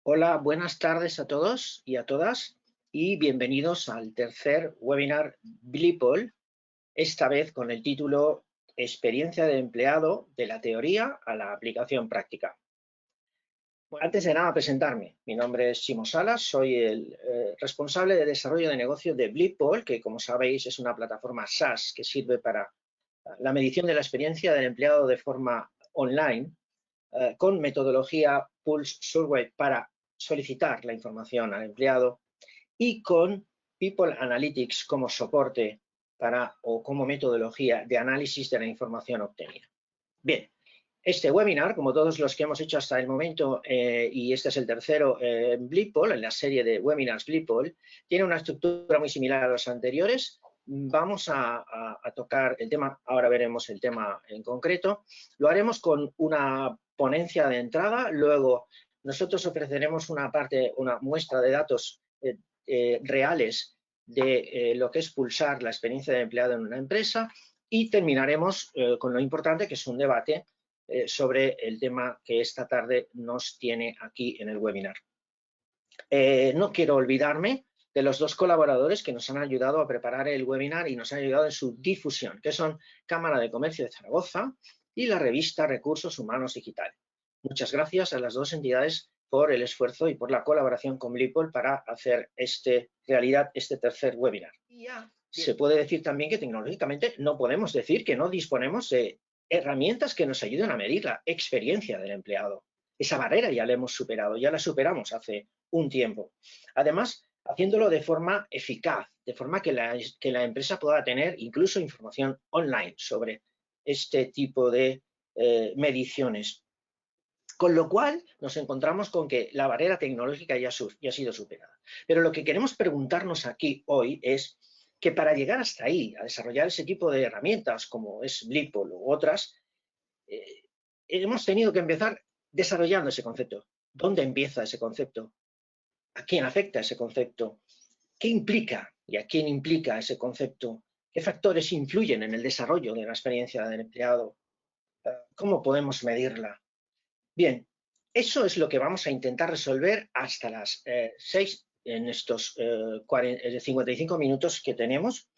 Hola, buenas tardes a todos y a todas y bienvenidos al tercer webinar Blipol, esta vez con el título Experiencia de empleado de la teoría a la aplicación práctica. Bueno, antes de nada presentarme, mi nombre es Ximo Salas, soy el responsable de desarrollo de negocio de Blipol, que como sabéis es una plataforma SaaS que sirve para la medición de la experiencia del empleado de forma online con metodología Pulse Survey para solicitar la información al empleado y con People Analytics como soporte o como metodología de análisis de la información obtenida. Bien, este webinar, como todos los que hemos hecho hasta el momento, y este es el tercero en Blipol, en la serie de webinars Blipol, tiene una estructura muy similar a los anteriores. Vamos a tocar el tema, ahora veremos el tema en concreto. Lo haremos con una ponencia de entrada, luego nosotros ofreceremos una muestra de datos reales de lo que es pulsar la experiencia de empleado en una empresa y terminaremos con lo importante, que es un debate sobre el tema que esta tarde nos tiene aquí en el webinar. No quiero olvidarme de los dos colaboradores que nos han ayudado a preparar el webinar y nos han ayudado en su difusión, que son Cámara de Comercio de Zaragoza y la revista Recursos Humanos Digital. Muchas gracias a las dos entidades por el esfuerzo y por la colaboración con Blipol para hacer realidad este tercer webinar. Se puede decir también que tecnológicamente no podemos decir que no disponemos de herramientas que nos ayuden a medir la experiencia del empleado. Esa barrera ya la hemos superado, ya la superamos hace un tiempo. Además, haciéndolo de forma eficaz, de forma que la empresa pueda tener incluso información online sobre este tipo de mediciones. Con lo cual, nos encontramos con que la barrera tecnológica ya ha sido superada. Pero lo que queremos preguntarnos aquí hoy es que para llegar hasta ahí, a desarrollar ese tipo de herramientas como es Blipol u otras, hemos tenido que empezar desarrollando ese concepto. ¿Dónde empieza ese concepto? ¿A quién afecta ese concepto? ¿Qué implica y a quién implica ese concepto? ¿Qué factores influyen en el desarrollo de la experiencia del empleado? ¿Cómo podemos medirla? Bien, eso es lo que vamos a intentar resolver hasta las 6 en estos 55 minutos que tenemos,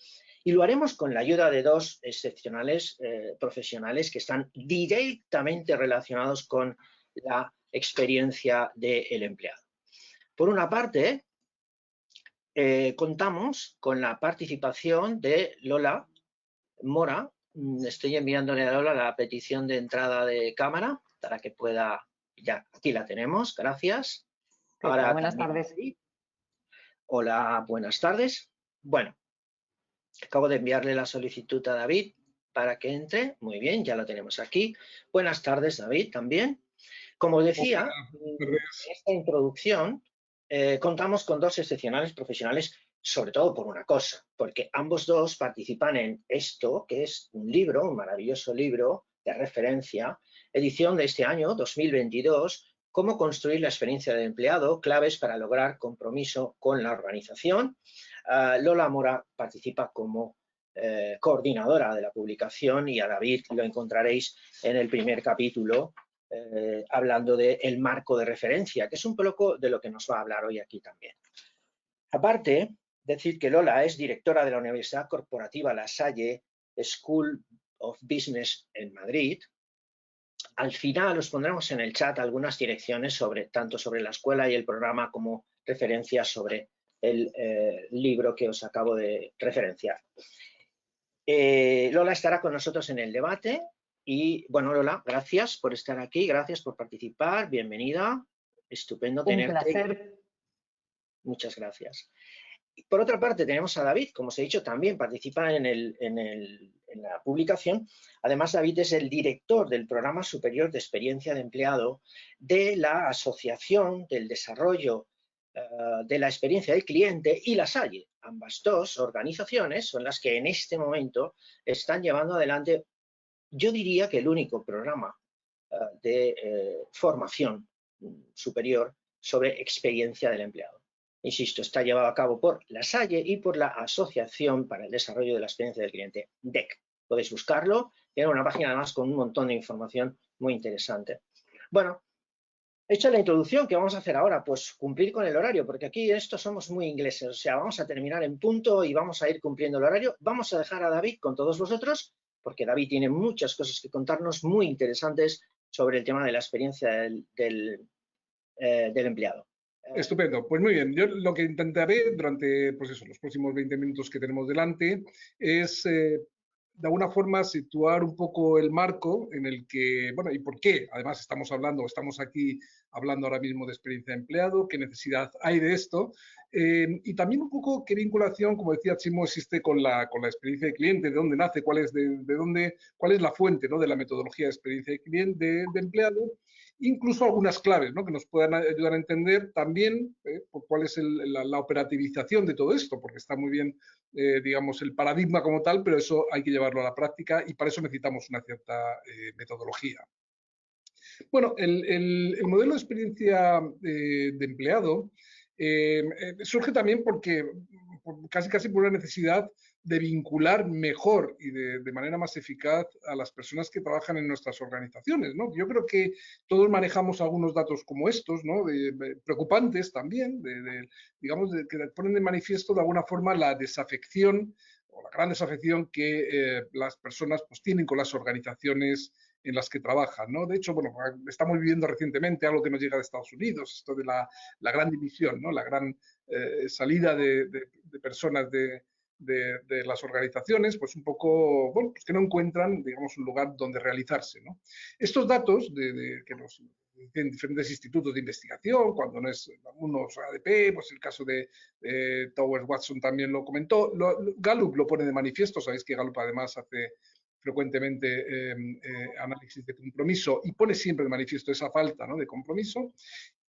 y lo haremos con la ayuda de dos excepcionales profesionales que están directamente relacionados con la experiencia del empleado. Por una parte, contamos con la participación de Lola Mora. Estoy enviándole a Lola la petición de entrada de cámara para que pueda. Ya, aquí la tenemos, gracias. Ahora Buenas también. tardes. Hola, buenas tardes. Bueno, acabo de enviarle la solicitud a David para que entre. Muy bien, ya lo tenemos aquí. Buenas tardes, David, también. Como decía, en esta introducción contamos con dos excepcionales profesionales, sobre todo por una cosa, porque ambos dos participan en esto, que es un libro, un maravilloso libro de referencia, edición de este año, 2022, Cómo construir la experiencia del empleado, claves para lograr compromiso con la organización. Lola Mora participa como coordinadora de la publicación y a David lo encontraréis en el primer capítulo hablando del marco de referencia, que es un poco de lo que nos va a hablar hoy aquí también. Aparte, decir que Lola es directora de la Universidad Corporativa La Salle School of Business en Madrid. Al final os pondremos en el chat algunas direcciones tanto sobre la escuela y el programa como referencias sobre el libro que os acabo de referenciar. Lola estará con nosotros en el debate. Y bueno, Lola, gracias por estar aquí, gracias por participar, bienvenida, estupendo tenerte. Un placer. Muchas gracias. Y por otra parte tenemos a David, como os he dicho, también participa en la publicación. Además, David es el director del Programa Superior de Experiencia de Empleado de la Asociación del Desarrollo de la Experiencia del Cliente y La Salle. Ambas dos organizaciones son las que en este momento están llevando adelante, yo diría que el único programa de formación superior sobre experiencia del empleado. Insisto, está llevado a cabo por La Salle y por la Asociación para el Desarrollo de la Experiencia del Cliente, DEC. Podéis buscarlo, tiene una página además con un montón de información muy interesante. Bueno, Hecha la introducción, ¿qué vamos a hacer ahora? Pues cumplir con el horario, porque aquí esto somos muy ingleses, o sea, vamos a terminar en punto y vamos a ir cumpliendo el horario. Vamos a dejar a David con todos vosotros, porque David tiene muchas cosas que contarnos muy interesantes sobre el tema de la experiencia del empleado. Estupendo, pues muy bien. Yo lo que intentaré durante pues eso, los próximos 20 minutos que tenemos delante es de alguna forma situar un poco el marco en el que, bueno, y por qué además estamos aquí hablando ahora mismo de experiencia de empleado, qué necesidad hay de esto, y también un poco qué vinculación, como decía Chimo, existe con la experiencia de cliente, de dónde nace, cuál es la fuente, ¿no?, de la metodología de experiencia de cliente, de empleado, incluso algunas claves, ¿no?, que nos puedan ayudar a entender también cuál es la operativización de todo esto, porque está muy bien, digamos, el paradigma como tal, pero eso hay que llevarlo a la práctica y para eso necesitamos una cierta metodología. Bueno, el modelo de experiencia de empleado surge también casi por una necesidad de vincular mejor y de manera más eficaz a las personas que trabajan en nuestras organizaciones, ¿no? Yo creo que todos manejamos algunos datos como estos, ¿no?, preocupantes también, digamos, que ponen de manifiesto de alguna forma la desafección o la gran desafección que las personas pues, tienen con las organizaciones en las que trabajan, ¿no? De hecho, bueno, estamos viviendo recientemente algo que nos llega de Estados Unidos, esto de la gran división, ¿no?, la gran salida de personas de las organizaciones, pues un poco, bueno, pues que no encuentran, digamos, un lugar donde realizarse, ¿no? Estos datos que nos dicen diferentes institutos de investigación, cuando no es unos ADP, pues el caso de Towers Watson también lo comentó, Gallup lo pone de manifiesto, sabéis que Gallup además hace frecuentemente análisis de compromiso y pone siempre de manifiesto esa falta, ¿no?, de compromiso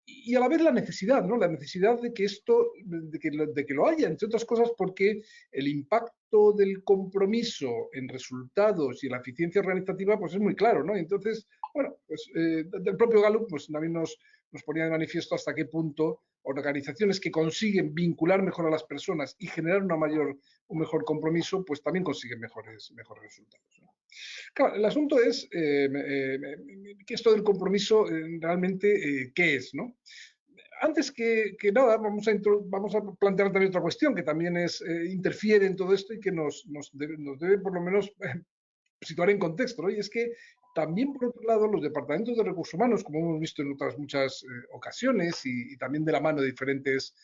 y a la vez la necesidad, ¿no?, la necesidad de que de que lo haya, entre otras cosas porque el impacto del compromiso en resultados y en la eficiencia organizativa pues es muy claro, ¿no? Y entonces, bueno, pues del propio Gallup pues también nos ponía de manifiesto hasta qué punto organizaciones que consiguen vincular mejor a las personas y generar un mejor compromiso, pues también consiguen mejores resultados, ¿no? Claro, el asunto es que esto del compromiso realmente qué es, ¿no? Antes que nada, vamos a plantear también otra cuestión que también interfiere en todo esto y que nos debe por lo menos situar en contexto, ¿no? Y es que también, por otro lado, los departamentos de recursos humanos, como hemos visto en otras muchas ocasiones y también de la mano de diferentes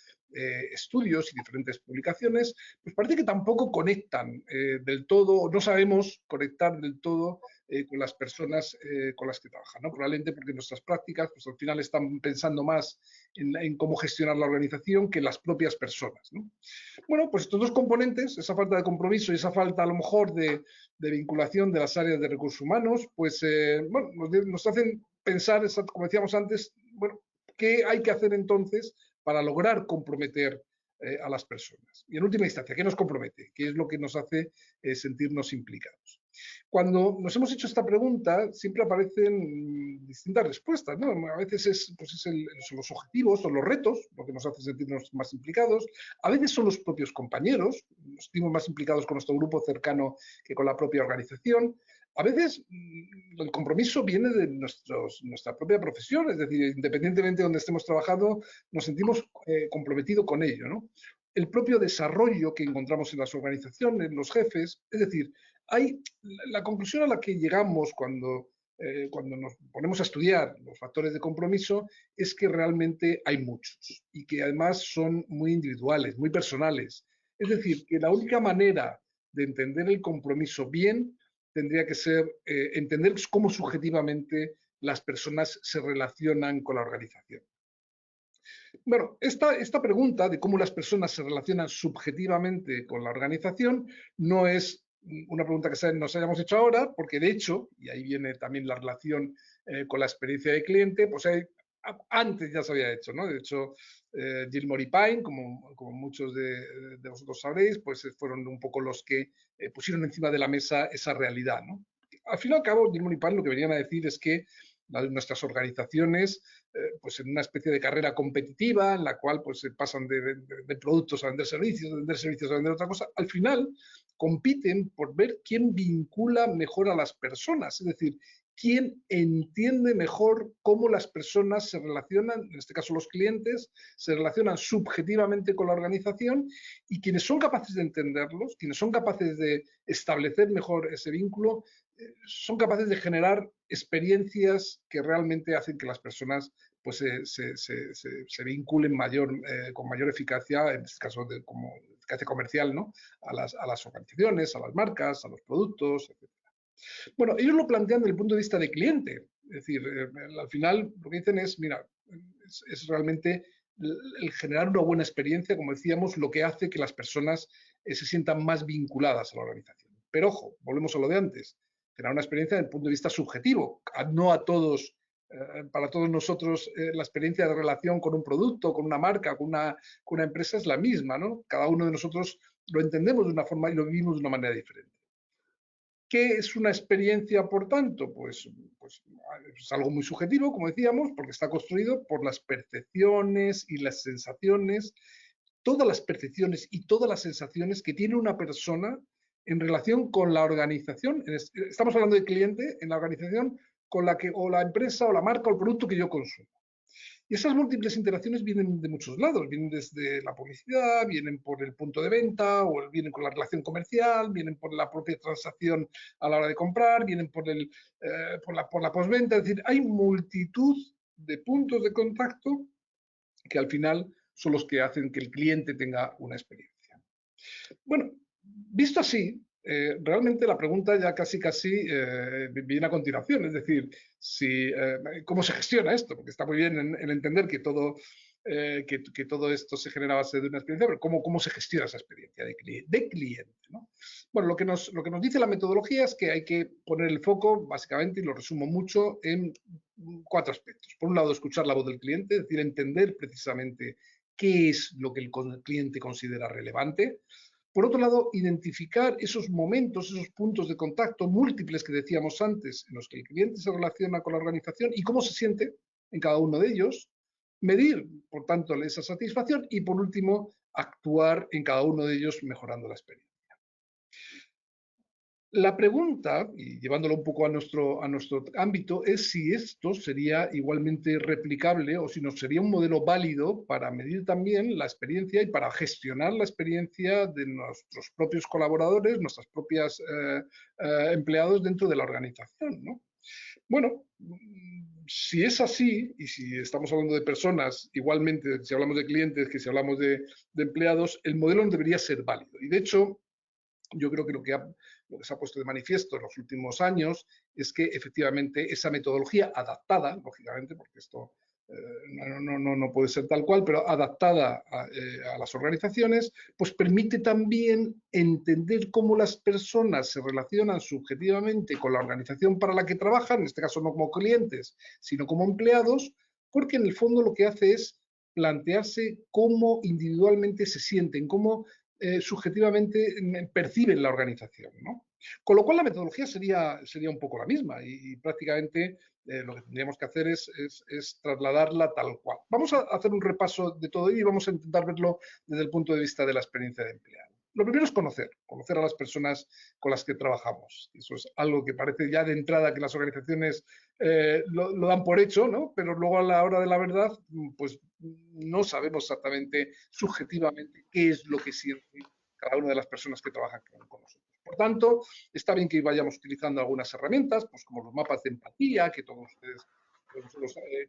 estudios y diferentes publicaciones, pues parece que tampoco conectan del todo, o no sabemos conectar del todo con las personas con las que trabajan, ¿no? Probablemente porque nuestras prácticas, pues al final están pensando más en cómo gestionar la organización que en las propias personas, ¿no? Bueno, pues estos dos componentes, esa falta de compromiso y esa falta a lo mejor de vinculación de las áreas de recursos humanos, pues bueno, nos hacen pensar, como decíamos antes, bueno, ¿qué hay que hacer entonces para lograr comprometer a las personas? Y en última instancia, ¿qué nos compromete? ¿Qué es lo que nos hace sentirnos implicados? Cuando nos hemos hecho esta pregunta, siempre aparecen distintas respuestas, ¿no? A veces son los objetivos o los retos lo que nos hace sentirnos más implicados. A veces son los propios compañeros, nos sentimos más implicados con nuestro grupo cercano que con la propia organización. A veces el compromiso viene de nuestra propia profesión, es decir, independientemente de donde estemos trabajando, nos sentimos comprometidos con ello, ¿no? El propio desarrollo que encontramos en las organizaciones, los jefes, es decir, hay la conclusión a la que llegamos cuando nos ponemos a estudiar los factores de compromiso es que realmente hay muchos y que además son muy individuales, muy personales. Es decir, que la única manera de entender el compromiso bien tendría que ser entender cómo subjetivamente las personas se relacionan con la organización. Bueno, esta pregunta de cómo las personas se relacionan subjetivamente con la organización no es una pregunta que nos hayamos hecho ahora, porque de hecho, y ahí viene también la relación con la experiencia de cliente, pues antes ya se había hecho, ¿no? De hecho, Gilmore y Pine, como muchos de vosotros sabréis, pues fueron un poco los que pusieron encima de la mesa esa realidad, ¿no? Al fin y al cabo, Gilmore y Pine lo que venían a decir es que nuestras organizaciones, pues en una especie de carrera competitiva en la cual pues se pasan de productos a vender servicios, de vender servicios a vender otra cosa, al final compiten por ver quién vincula mejor a las personas, es decir, quien entiende mejor cómo las personas se relacionan, en este caso los clientes, se relacionan subjetivamente con la organización, y quienes son capaces de entenderlos, quienes son capaces de establecer mejor ese vínculo, son capaces de generar experiencias que realmente hacen que las personas pues, se vinculen con mayor eficacia, en este caso como eficacia comercial, ¿no? a las organizaciones, a las marcas, a los productos, etc. Bueno, ellos lo plantean desde el punto de vista de cliente. Es decir, al final lo que dicen es, mira, es realmente el generar una buena experiencia, como decíamos, lo que hace que las personas se sientan más vinculadas a la organización. Pero ojo, volvemos a lo de antes, generar una experiencia desde el punto de vista subjetivo, no a todos, para todos nosotros la experiencia de relación con un producto, con una marca, con una empresa es la misma, ¿no? Cada uno de nosotros lo entendemos de una forma y lo vivimos de una manera diferente. ¿Qué es una experiencia, por tanto? Pues es algo muy subjetivo, como decíamos, porque está construido por las percepciones y las sensaciones, todas las percepciones y todas las sensaciones que tiene una persona en relación con la organización. Estamos hablando de cliente en la organización con la que, o la empresa, o la marca, o el producto que yo consumo. Y esas múltiples interacciones vienen de muchos lados, vienen desde la publicidad, vienen por el punto de venta, o vienen con la relación comercial, vienen por la propia transacción a la hora de comprar, vienen por la postventa. Es decir, hay multitud de puntos de contacto que al final son los que hacen que el cliente tenga una experiencia. Bueno, visto así, realmente la pregunta ya casi viene a continuación, es decir, ¿cómo se gestiona esto? Porque está muy bien en entender que todo esto se genera a base de una experiencia, pero ¿cómo se gestiona esa experiencia de cliente, ¿no? Bueno, lo que nos dice la metodología es que hay que poner el foco, básicamente, y lo resumo mucho, en 4 aspectos. Por un lado, escuchar la voz del cliente, es decir, entender precisamente qué es lo que el cliente considera relevante. Por otro lado, identificar esos momentos, esos puntos de contacto múltiples que decíamos antes, en los que el cliente se relaciona con la organización y cómo se siente en cada uno de ellos. Medir, por tanto, esa satisfacción y, por último, actuar en cada uno de ellos mejorando la experiencia. La pregunta, y llevándolo un poco a nuestro ámbito, es si esto sería igualmente replicable o si nos sería un modelo válido para medir también la experiencia y para gestionar la experiencia de nuestros propios colaboradores, nuestros propios empleados dentro de la organización, ¿no? Bueno, si es así, y si estamos hablando de personas, igualmente, si hablamos de clientes que si hablamos de empleados, el modelo no debería ser válido. Y de hecho, yo creo que lo que se ha puesto de manifiesto en los últimos años es que efectivamente esa metodología adaptada, lógicamente, porque esto no puede ser tal cual, pero adaptada a las organizaciones, pues permite también entender cómo las personas se relacionan subjetivamente con la organización para la que trabajan, en este caso no como clientes, sino como empleados, porque en el fondo lo que hace es plantearse cómo individualmente se sienten, cómo subjetivamente perciben la organización, ¿no? Con lo cual la metodología sería un poco la misma y prácticamente lo que tendríamos que hacer es trasladarla tal cual. Vamos a hacer un repaso de todo ello y vamos a intentar verlo desde el punto de vista de la experiencia de empleado. Lo primero es conocer a las personas con las que trabajamos. Eso es algo que parece ya de entrada que las organizaciones lo dan por hecho, ¿no? Pero luego a la hora de la verdad, pues no sabemos exactamente subjetivamente qué es lo que siente cada una de las personas que trabajan con nosotros. Por tanto, está bien que vayamos utilizando algunas herramientas, pues como los mapas de empatía, que todos ustedes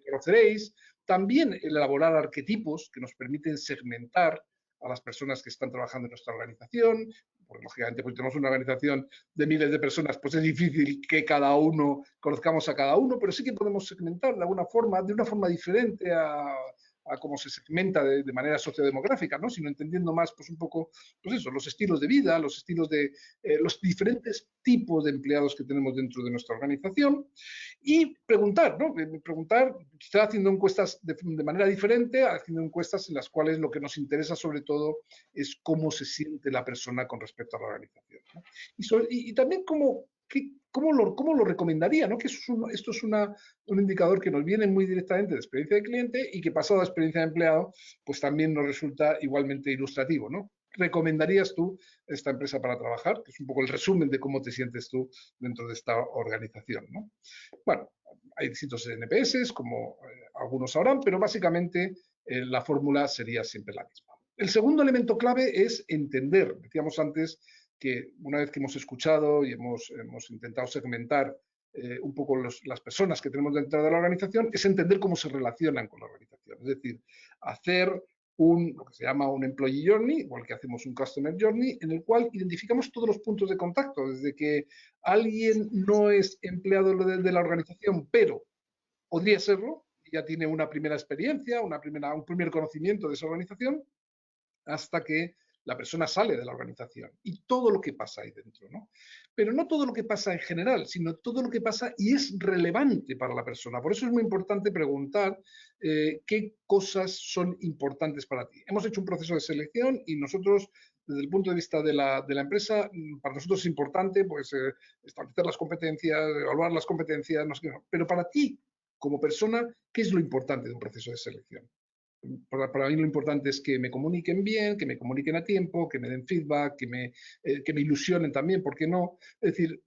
conoceréis. También elaborar arquetipos que nos permiten segmentar a las personas que están trabajando en nuestra organización, porque lógicamente pues tenemos una organización de miles de personas, pues es difícil que cada uno conozcamos a cada uno, pero sí que podemos segmentar de una forma diferente a cómo se segmenta de manera sociodemográfica, ¿no? Sino entendiendo más, pues un poco, pues eso, los estilos de vida, los estilos de los diferentes tipos de empleados que tenemos dentro de nuestra organización y preguntar, ¿no? Preguntar, quizá haciendo encuestas de manera diferente, haciendo encuestas en las cuales lo que nos interesa sobre todo es cómo se siente la persona con respecto a la organización, ¿no? Y también cómo lo recomendaría, ¿no? Que esto es un indicador que nos viene muy directamente de experiencia de cliente y que pasado a experiencia de empleado, pues también nos resulta igualmente ilustrativo, ¿no? recomendarías tú esta empresa para trabajar, que es un poco el resumen de cómo te sientes tú dentro de esta organización, ¿no? Bueno, hay distintos NPS, como algunos sabrán, pero básicamente la fórmula sería siempre la misma. El segundo elemento clave es entender. Decíamos antes que una vez que hemos escuchado y hemos intentado segmentar un poco las personas que tenemos dentro de la organización, es entender cómo se relacionan con la organización. Es decir, hacer lo que se llama un Employee Journey, igual que hacemos un Customer Journey, en el cual identificamos todos los puntos de contacto, desde que alguien no es empleado de la organización, pero podría serlo, ya tiene una primera experiencia, un primer conocimiento de esa organización, hasta que la persona sale de la organización y todo lo que pasa ahí dentro, ¿no? Pero no todo lo que pasa en general, sino todo lo que pasa y es relevante para la persona. Por eso es muy importante preguntar qué cosas son importantes para ti. Hemos hecho un proceso de selección y nosotros, desde el punto de vista de la empresa, para nosotros es importante pues, establecer las competencias, evaluar las competencias, no sé qué, pero para ti, como persona, ¿qué es lo importante de un proceso de selección? Para mí lo importante es que me comuniquen bien, que me comuniquen a tiempo, que me den feedback, que me ilusionen también, ¿por qué no? Es decir,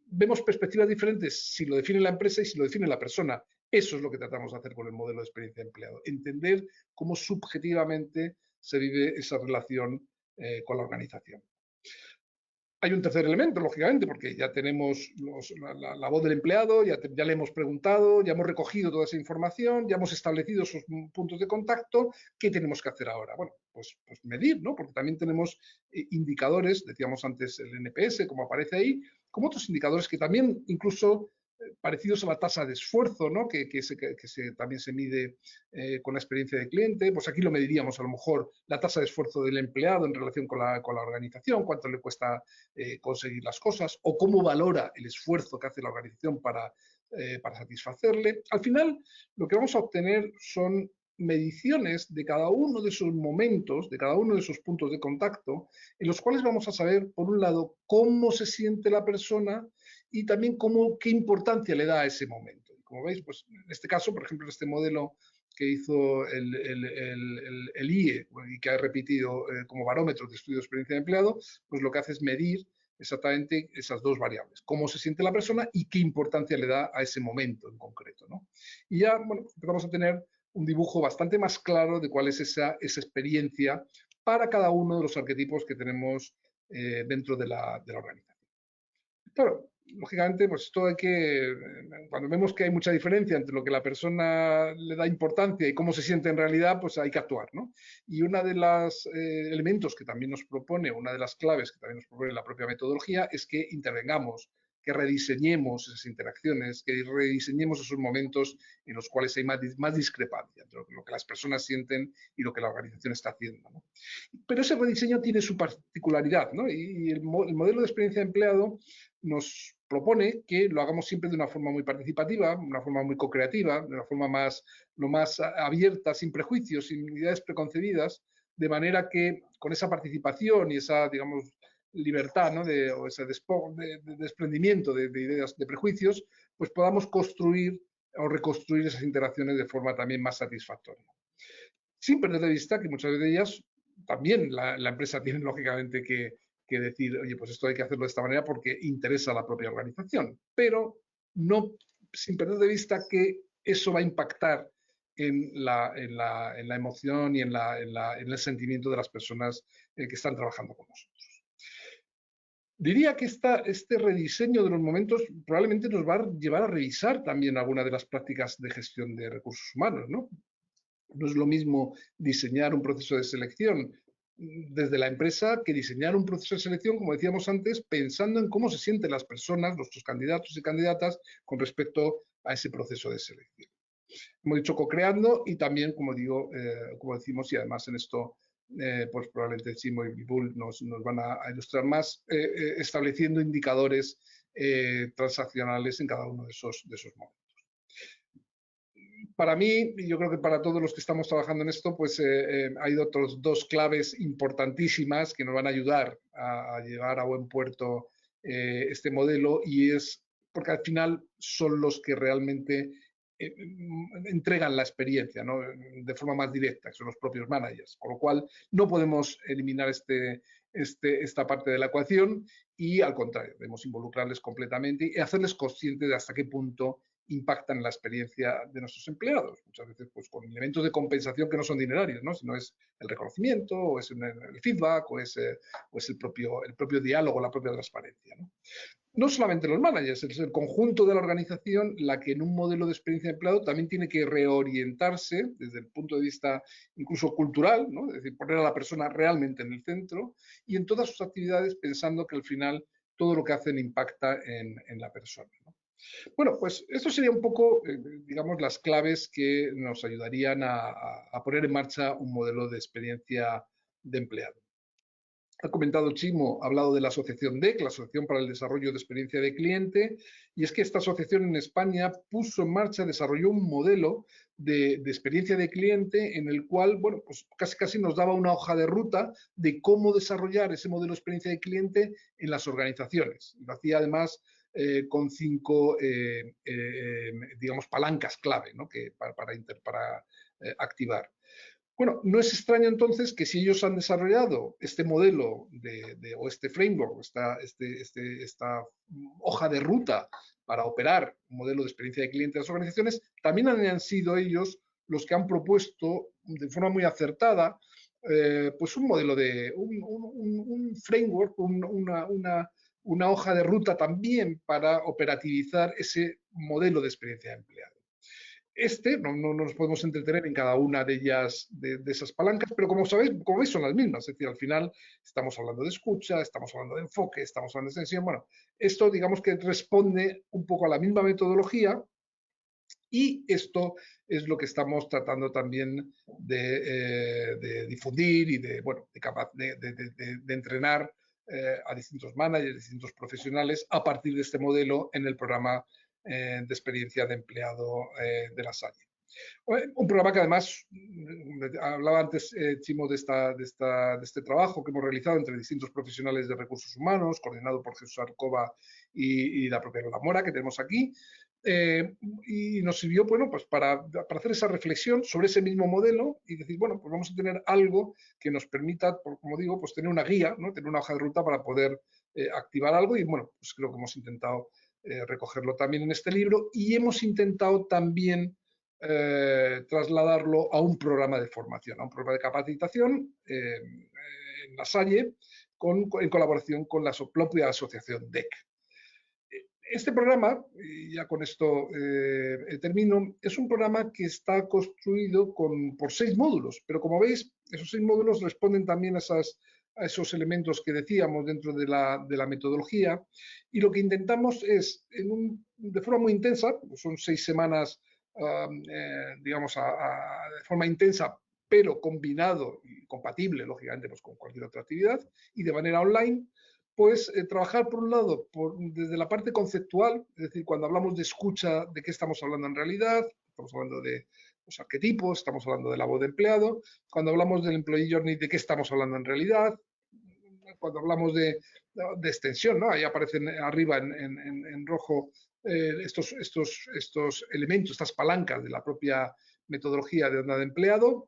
vemos perspectivas diferentes si lo define la empresa y si lo define la persona. Eso es lo que tratamos de hacer con el modelo de experiencia de empleado, entender cómo subjetivamente se vive esa relación con la organización. Hay un tercer elemento, lógicamente, porque ya tenemos la voz del empleado, ya le hemos preguntado, ya hemos recogido toda esa información, ya hemos establecido esos puntos de contacto. ¿Qué tenemos que hacer ahora? Bueno, pues medir, ¿no? Porque también tenemos indicadores, decíamos antes el NPS, como aparece ahí, como otros indicadores que también incluso parecidos a la tasa de esfuerzo, ¿no? que también se mide con la experiencia de cliente. Pues aquí lo mediríamos a lo mejor la tasa de esfuerzo del empleado en relación con la organización, cuánto le cuesta conseguir las cosas o cómo valora el esfuerzo que hace la organización para satisfacerle. Al final, lo que vamos a obtener son mediciones de cada uno de esos momentos, de cada uno de esos puntos de contacto, en los cuales vamos a saber, por un lado, cómo se siente la persona y también qué importancia le da a ese momento. Y como veis, pues en este caso, por ejemplo, en este modelo que hizo el IE y que ha repetido como barómetro de estudio de experiencia de empleado, pues lo que hace es medir exactamente esas dos variables, cómo se siente la persona y qué importancia le da a ese momento en concreto, ¿no? Y ya, bueno, empezamos a tener un dibujo bastante más claro de cuál es esa experiencia para cada uno de los arquetipos que tenemos dentro de la organización. Claro, lógicamente, pues esto hay que, cuando vemos que hay mucha diferencia entre lo que la persona le da importancia y cómo se siente en realidad, pues hay que actuar, ¿no? Y una de los elementos que también nos propone, una de las claves que también nos propone la propia metodología, es que intervengamos, que rediseñemos esas interacciones, que rediseñemos esos momentos en los cuales hay más discrepancia entre lo que las personas sienten y lo que la organización está haciendo, ¿no? Pero ese rediseño tiene su particularidad, ¿no? Y el modelo de experiencia de empleado nos propone que lo hagamos siempre de una forma muy participativa, una forma muy co-creativa, de una forma lo más abierta, sin prejuicios, sin ideas preconcebidas, de manera que con esa participación y esa, digamos, libertad, ¿no? O ese desprendimiento de ideas, de prejuicios, pues podamos construir o reconstruir esas interacciones de forma también más satisfactoria. Sin perder de vista que muchas de ellas también la empresa tiene lógicamente que decir, oye, pues esto hay que hacerlo de esta manera porque interesa a la propia organización, pero no sin perder de vista que eso va a impactar en la emoción y en el sentimiento de las personas que están trabajando con nosotros. Diría que este rediseño de los momentos probablemente nos va a llevar a revisar también algunas de las prácticas de gestión de recursos humanos, ¿no? No es lo mismo diseñar un proceso de selección desde la empresa que diseñar un proceso de selección, como decíamos antes, pensando en cómo se sienten las personas, nuestros candidatos y candidatas, con respecto a ese proceso de selección. Hemos dicho co-creando y también, como digo, como decimos, y además en esto, pues probablemente Simo y Bull nos van a ilustrar más, estableciendo indicadores transaccionales en cada uno de esos momentos. Para mí, y yo creo que para todos los que estamos trabajando en esto, pues hay otros dos claves importantísimas que nos van a ayudar a llevar a buen puerto este modelo, y es porque al final son los que realmente entregan la experiencia, ¿no?, de forma más directa, que son los propios managers, con lo cual no podemos eliminar esta parte de la ecuación y, al contrario, debemos involucrarles completamente y hacerles conscientes de hasta qué punto impactan la experiencia de nuestros empleados, muchas veces pues con elementos de compensación que no son dinerarios, ¿no?, sino es el reconocimiento, o es el feedback, o es el propio diálogo, la propia transparencia, ¿no? No solamente los managers, es el conjunto de la organización la que en un modelo de experiencia de empleado también tiene que reorientarse desde el punto de vista incluso cultural, ¿no?, es decir, poner a la persona realmente en el centro y en todas sus actividades pensando que al final todo lo que hacen impacta en la persona, ¿no? Bueno, pues esto sería un poco, digamos, las claves que nos ayudarían a poner en marcha un modelo de experiencia de empleado. Ha comentado Chimo, ha hablado de la asociación DEC, la Asociación para el Desarrollo de Experiencia de Cliente, y es que esta asociación en España puso en marcha, desarrolló un modelo de experiencia de cliente en el cual, bueno, pues casi nos daba una hoja de ruta de cómo desarrollar ese modelo de experiencia de cliente en las organizaciones. Lo hacía además con 5, digamos, palancas clave, ¿no?, para activar. Bueno, no es extraño entonces que si ellos han desarrollado este modelo o este framework, esta hoja de ruta para operar un modelo de experiencia de cliente de las organizaciones, también han sido ellos los que han propuesto de forma muy acertada pues un modelo un framework, una hoja de ruta también para operativizar ese modelo de experiencia de empleado. No nos podemos entretener en cada una de ellas, de esas palancas, pero como veis, son las mismas. Es decir, al final estamos hablando de escucha, estamos hablando de enfoque, estamos hablando de extensión. Bueno, esto digamos que responde un poco a la misma metodología y esto es lo que estamos tratando también de difundir y de entrenar a distintos managers, distintos profesionales a partir de este modelo en el programa de experiencia de empleado de La Salle. Un programa que además, hablaba antes Chimo de este trabajo que hemos realizado entre distintos profesionales de recursos humanos, coordinado por Jesús Arcova y la propia Lola Mora, que tenemos aquí, y nos sirvió, bueno, pues para hacer esa reflexión sobre ese mismo modelo y decir, bueno, pues vamos a tener algo que nos permita, como digo, pues tener una guía, ¿no?, tener una hoja de ruta para poder activar algo y, bueno, pues creo que hemos intentado recogerlo también en este libro y hemos intentado también trasladarlo a un programa de formación, a un programa de capacitación en La Salle, en colaboración con la propia asociación DEC. Este programa, y ya con esto termino, es un programa que está construido por 6 módulos, pero como veis, esos 6 módulos responden también a esos elementos que decíamos dentro de la metodología, y lo que intentamos es, de forma muy intensa, pues son 6 semanas, digamos, de forma intensa, pero combinado y compatible, lógicamente, pues con cualquier otra actividad, y de manera online, pues trabajar por un lado desde la parte conceptual, es decir, cuando hablamos de escucha, ¿de qué estamos hablando en realidad? Estamos hablando de los arquetipos, estamos hablando de la voz de empleado. Cuando hablamos del employee journey, ¿de qué estamos hablando en realidad? Cuando hablamos de extensión, ¿no?, ahí aparecen arriba en rojo estos elementos, estas palancas de la propia metodología de onda de empleado,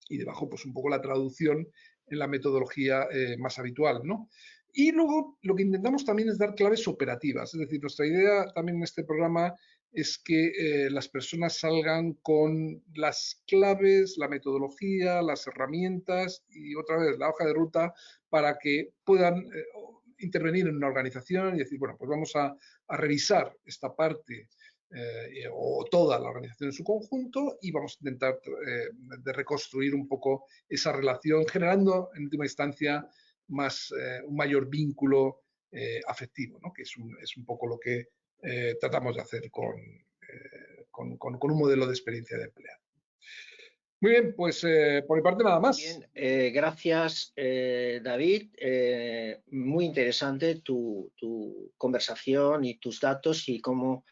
y debajo pues un poco la traducción en la metodología más habitual, ¿no? Y luego lo que intentamos también es dar claves operativas, es decir, nuestra idea también en este programa es que las personas salgan con las claves, la metodología, las herramientas y otra vez la hoja de ruta para que puedan intervenir en una organización y decir, bueno, pues vamos a revisar esta parte o toda la organización en su conjunto y vamos a intentar de reconstruir un poco esa relación, generando en última instancia un mayor vínculo afectivo, ¿no?, que es un poco lo que tratamos de hacer con un modelo de experiencia de empleado. Muy bien, pues por mi parte nada más. Bien, gracias David. Muy interesante tu conversación y tus datos y cómo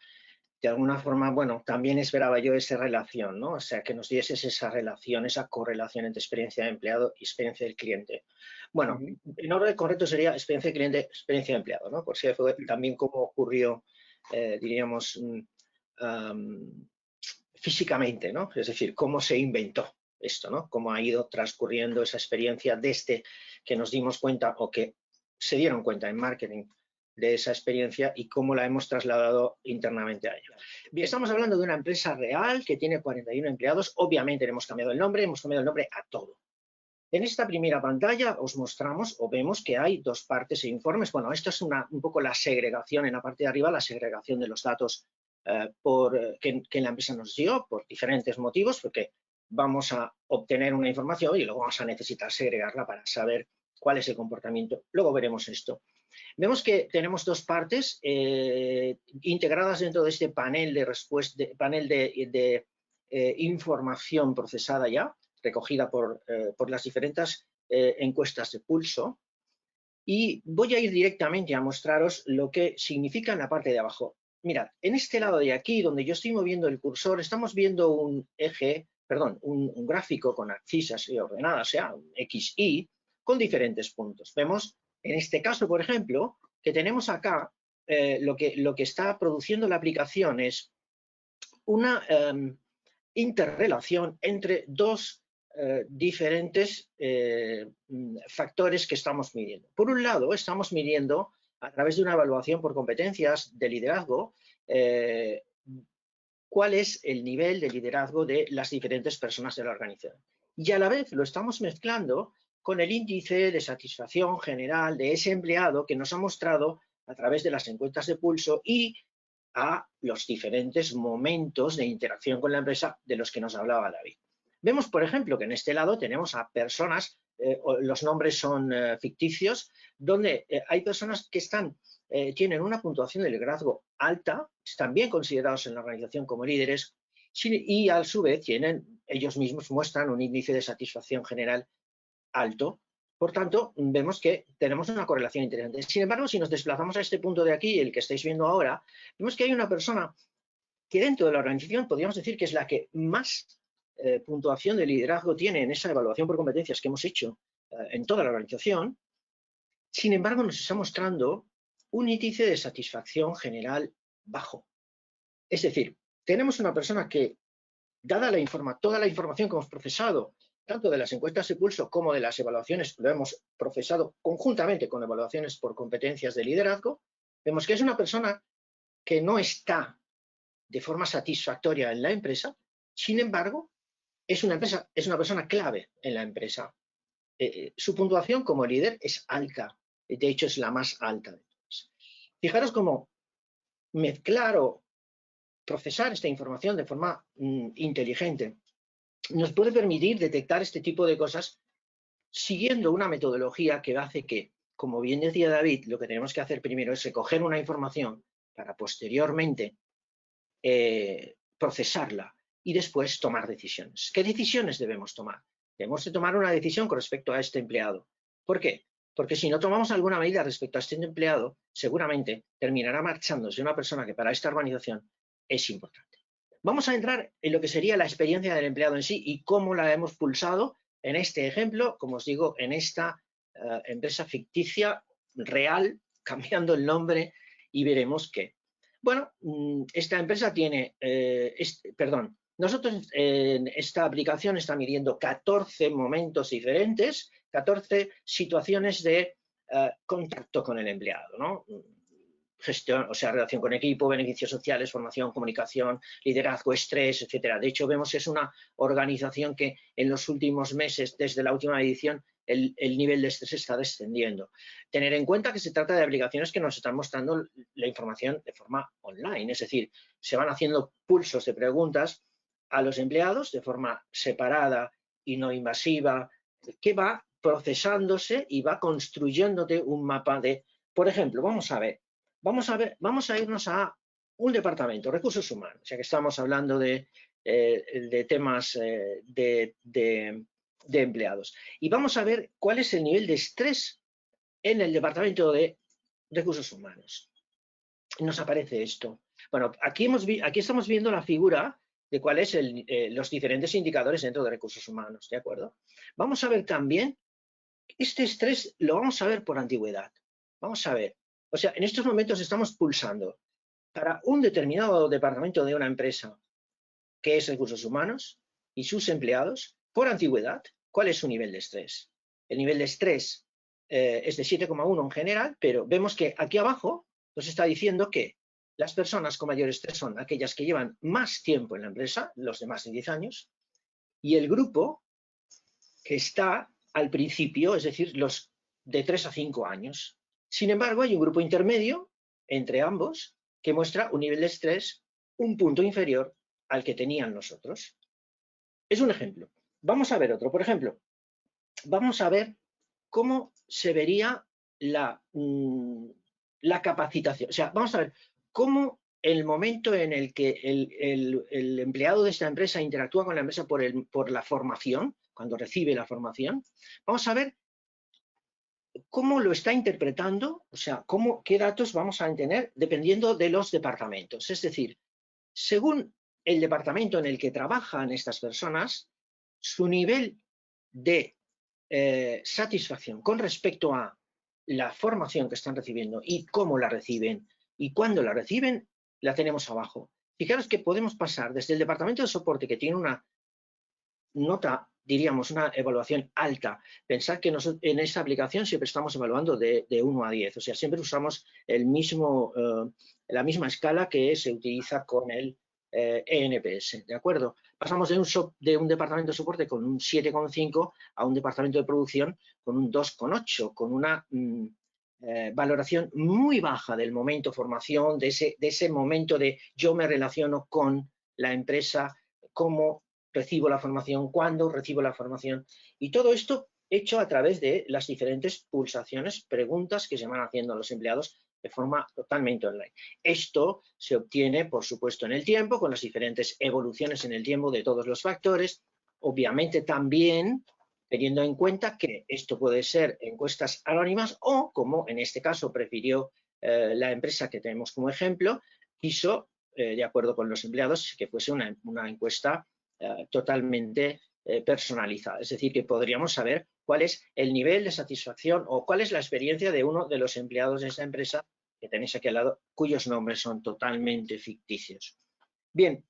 de alguna forma, bueno, también esperaba yo esa relación, ¿no? O sea, que nos dieses esa relación, esa correlación entre experiencia de empleado y experiencia del cliente. Bueno, en orden correcto sería experiencia de cliente, experiencia de empleado, ¿no? Por si fue también como ocurrió, diríamos, físicamente, ¿no? Es decir, cómo se inventó esto, ¿no? Cómo ha ido transcurriendo esa experiencia desde que nos dimos cuenta o que se dieron cuenta en marketing de esa experiencia y cómo la hemos trasladado internamente a ello. Bien, estamos hablando de una empresa real que tiene 41 empleados. Obviamente le hemos cambiado el nombre a todo. En esta primera pantalla os mostramos o vemos que hay dos partes e informes. Bueno, esto es un poco la segregación en la parte de arriba, la segregación de los datos que la empresa nos dio por diferentes motivos, porque vamos a obtener una información y luego vamos a necesitar segregarla para saber cuál es el comportamiento. Luego veremos esto. Vemos que tenemos dos partes integradas dentro de este panel de respuesta, panel de información procesada ya, recogida por las diferentes encuestas de pulso. Y voy a ir directamente a mostraros lo que significa en la parte de abajo. Mirad, en este lado de aquí, donde yo estoy moviendo el cursor, estamos viendo un eje, perdón, un gráfico con abscisas ordenadas, o sea, un XY, con diferentes puntos. Vemos, en este caso, por ejemplo, que tenemos acá lo que está produciendo la aplicación es una interrelación entre dos diferentes factores que estamos midiendo. Por un lado, estamos midiendo a través de una evaluación por competencias de liderazgo cuál es el nivel de liderazgo de las diferentes personas de la organización. Y a la vez lo estamos mezclando con el índice de satisfacción general de ese empleado que nos ha mostrado a través de las encuestas de pulso y a los diferentes momentos de interacción con la empresa de los que nos hablaba David. Vemos, por ejemplo, que en este lado tenemos a personas, los nombres son ficticios, donde hay personas que tienen una puntuación de liderazgo alta, están bien considerados en la organización como líderes y a su vez ellos mismos muestran un índice de satisfacción general alto. Por tanto, vemos que tenemos una correlación interesante. Sin embargo, si nos desplazamos a este punto de aquí, el que estáis viendo ahora, vemos que hay una persona que dentro de la organización podríamos decir que es la que más puntuación de liderazgo tiene en esa evaluación por competencias que hemos hecho en toda la organización. Sin embargo, nos está mostrando un índice de satisfacción general bajo. Es decir, tenemos una persona que, dada toda la información que hemos procesado, tanto de las encuestas de pulso como de las evaluaciones, lo hemos procesado conjuntamente con evaluaciones por competencias de liderazgo, vemos que es una persona que no está de forma satisfactoria en la empresa. Sin embargo, es una persona clave en la empresa. Su puntuación como líder es alta, de hecho es la más alta de todas. Fijaros cómo mezclar o procesar esta información de forma inteligente nos puede permitir detectar este tipo de cosas siguiendo una metodología que hace que, como bien decía David, lo que tenemos que hacer primero es recoger una información para posteriormente procesarla y después tomar decisiones. ¿Qué decisiones debemos tomar? Debemos de tomar una decisión con respecto a este empleado. ¿Por qué? Porque si no tomamos alguna medida respecto a este empleado, seguramente terminará marchándose una persona que para esta organización es importante. Vamos a entrar en lo que sería la experiencia del empleado en sí y cómo la hemos pulsado en este ejemplo, como os digo, en esta empresa ficticia real, cambiando el nombre, y veremos que, bueno, esta empresa tiene, nosotros en esta aplicación está midiendo 14 momentos diferentes, 14 situaciones de contacto con el empleado, ¿no? Gestión, o sea, relación con equipo, beneficios sociales, formación, comunicación, liderazgo, estrés, etcétera. De hecho, vemos que es una organización que en los últimos meses, desde la última edición, el nivel de estrés está descendiendo. Tener en cuenta que se trata de aplicaciones que nos están mostrando la información de forma online, es decir, se van haciendo pulsos de preguntas a los empleados de forma separada y no invasiva, que va procesándose y va construyéndote un mapa de, por ejemplo, vamos a irnos a un departamento, recursos humanos, ya que estamos hablando de temas de empleados. Y vamos a ver cuál es el nivel de estrés en el departamento de recursos humanos. Nos aparece esto. Bueno, aquí estamos viendo la figura de cuáles son los diferentes indicadores dentro de recursos humanos, ¿de acuerdo? Vamos a ver también, este estrés lo vamos a ver por antigüedad. Vamos a ver. O sea, en estos momentos estamos pulsando para un determinado departamento de una empresa qué es recursos humanos y sus empleados por antigüedad, cuál es su nivel de estrés. El nivel de estrés es de 7,1 en general, pero vemos que aquí abajo nos está diciendo que las personas con mayor estrés son aquellas que llevan más tiempo en la empresa, los de más de 10 años, y el grupo que está al principio, es decir, los de 3 a 5 años. Sin embargo, hay un grupo intermedio entre ambos que muestra un nivel de estrés un punto inferior al que tenían nosotros. Es un ejemplo. Vamos a ver otro. Por ejemplo, vamos a ver cómo se vería la capacitación. O sea, vamos a ver cómo el momento en el que el empleado de esta empresa interactúa con la empresa por la formación, cuando recibe la formación, vamos a ver cómo lo está interpretando, o sea, qué datos vamos a tener dependiendo de los departamentos. Es decir, según el departamento en el que trabajan estas personas, su nivel de satisfacción con respecto a la formación que están recibiendo y cómo la reciben y cuándo la reciben, la tenemos abajo. Fijaros que podemos pasar desde el departamento de soporte, que tiene una nota, diríamos, una evaluación alta. Pensad que nosotros en esta aplicación siempre estamos evaluando de 1 a 10, o sea, siempre usamos la misma escala que se utiliza con el ENPS, ¿de acuerdo? Pasamos de un departamento de soporte con un 7,5 a un departamento de producción con un 2,8, con una valoración muy baja del momento formación, de ese momento de yo me relaciono con la empresa, cómo recibo la formación, cuándo recibo la formación, y todo esto hecho a través de las diferentes pulsaciones, preguntas que se van haciendo a los empleados de forma totalmente online. Esto se obtiene, por supuesto, en el tiempo, con las diferentes evoluciones en el tiempo de todos los factores, obviamente también teniendo en cuenta que esto puede ser encuestas anónimas o, como en este caso prefirió la empresa que tenemos como ejemplo, quiso, de acuerdo con los empleados, que fuese una encuesta totalmente personalizada. Es decir, que podríamos saber cuál es el nivel de satisfacción o cuál es la experiencia de uno de los empleados de esa empresa que tenéis aquí al lado, cuyos nombres son totalmente ficticios. Bien,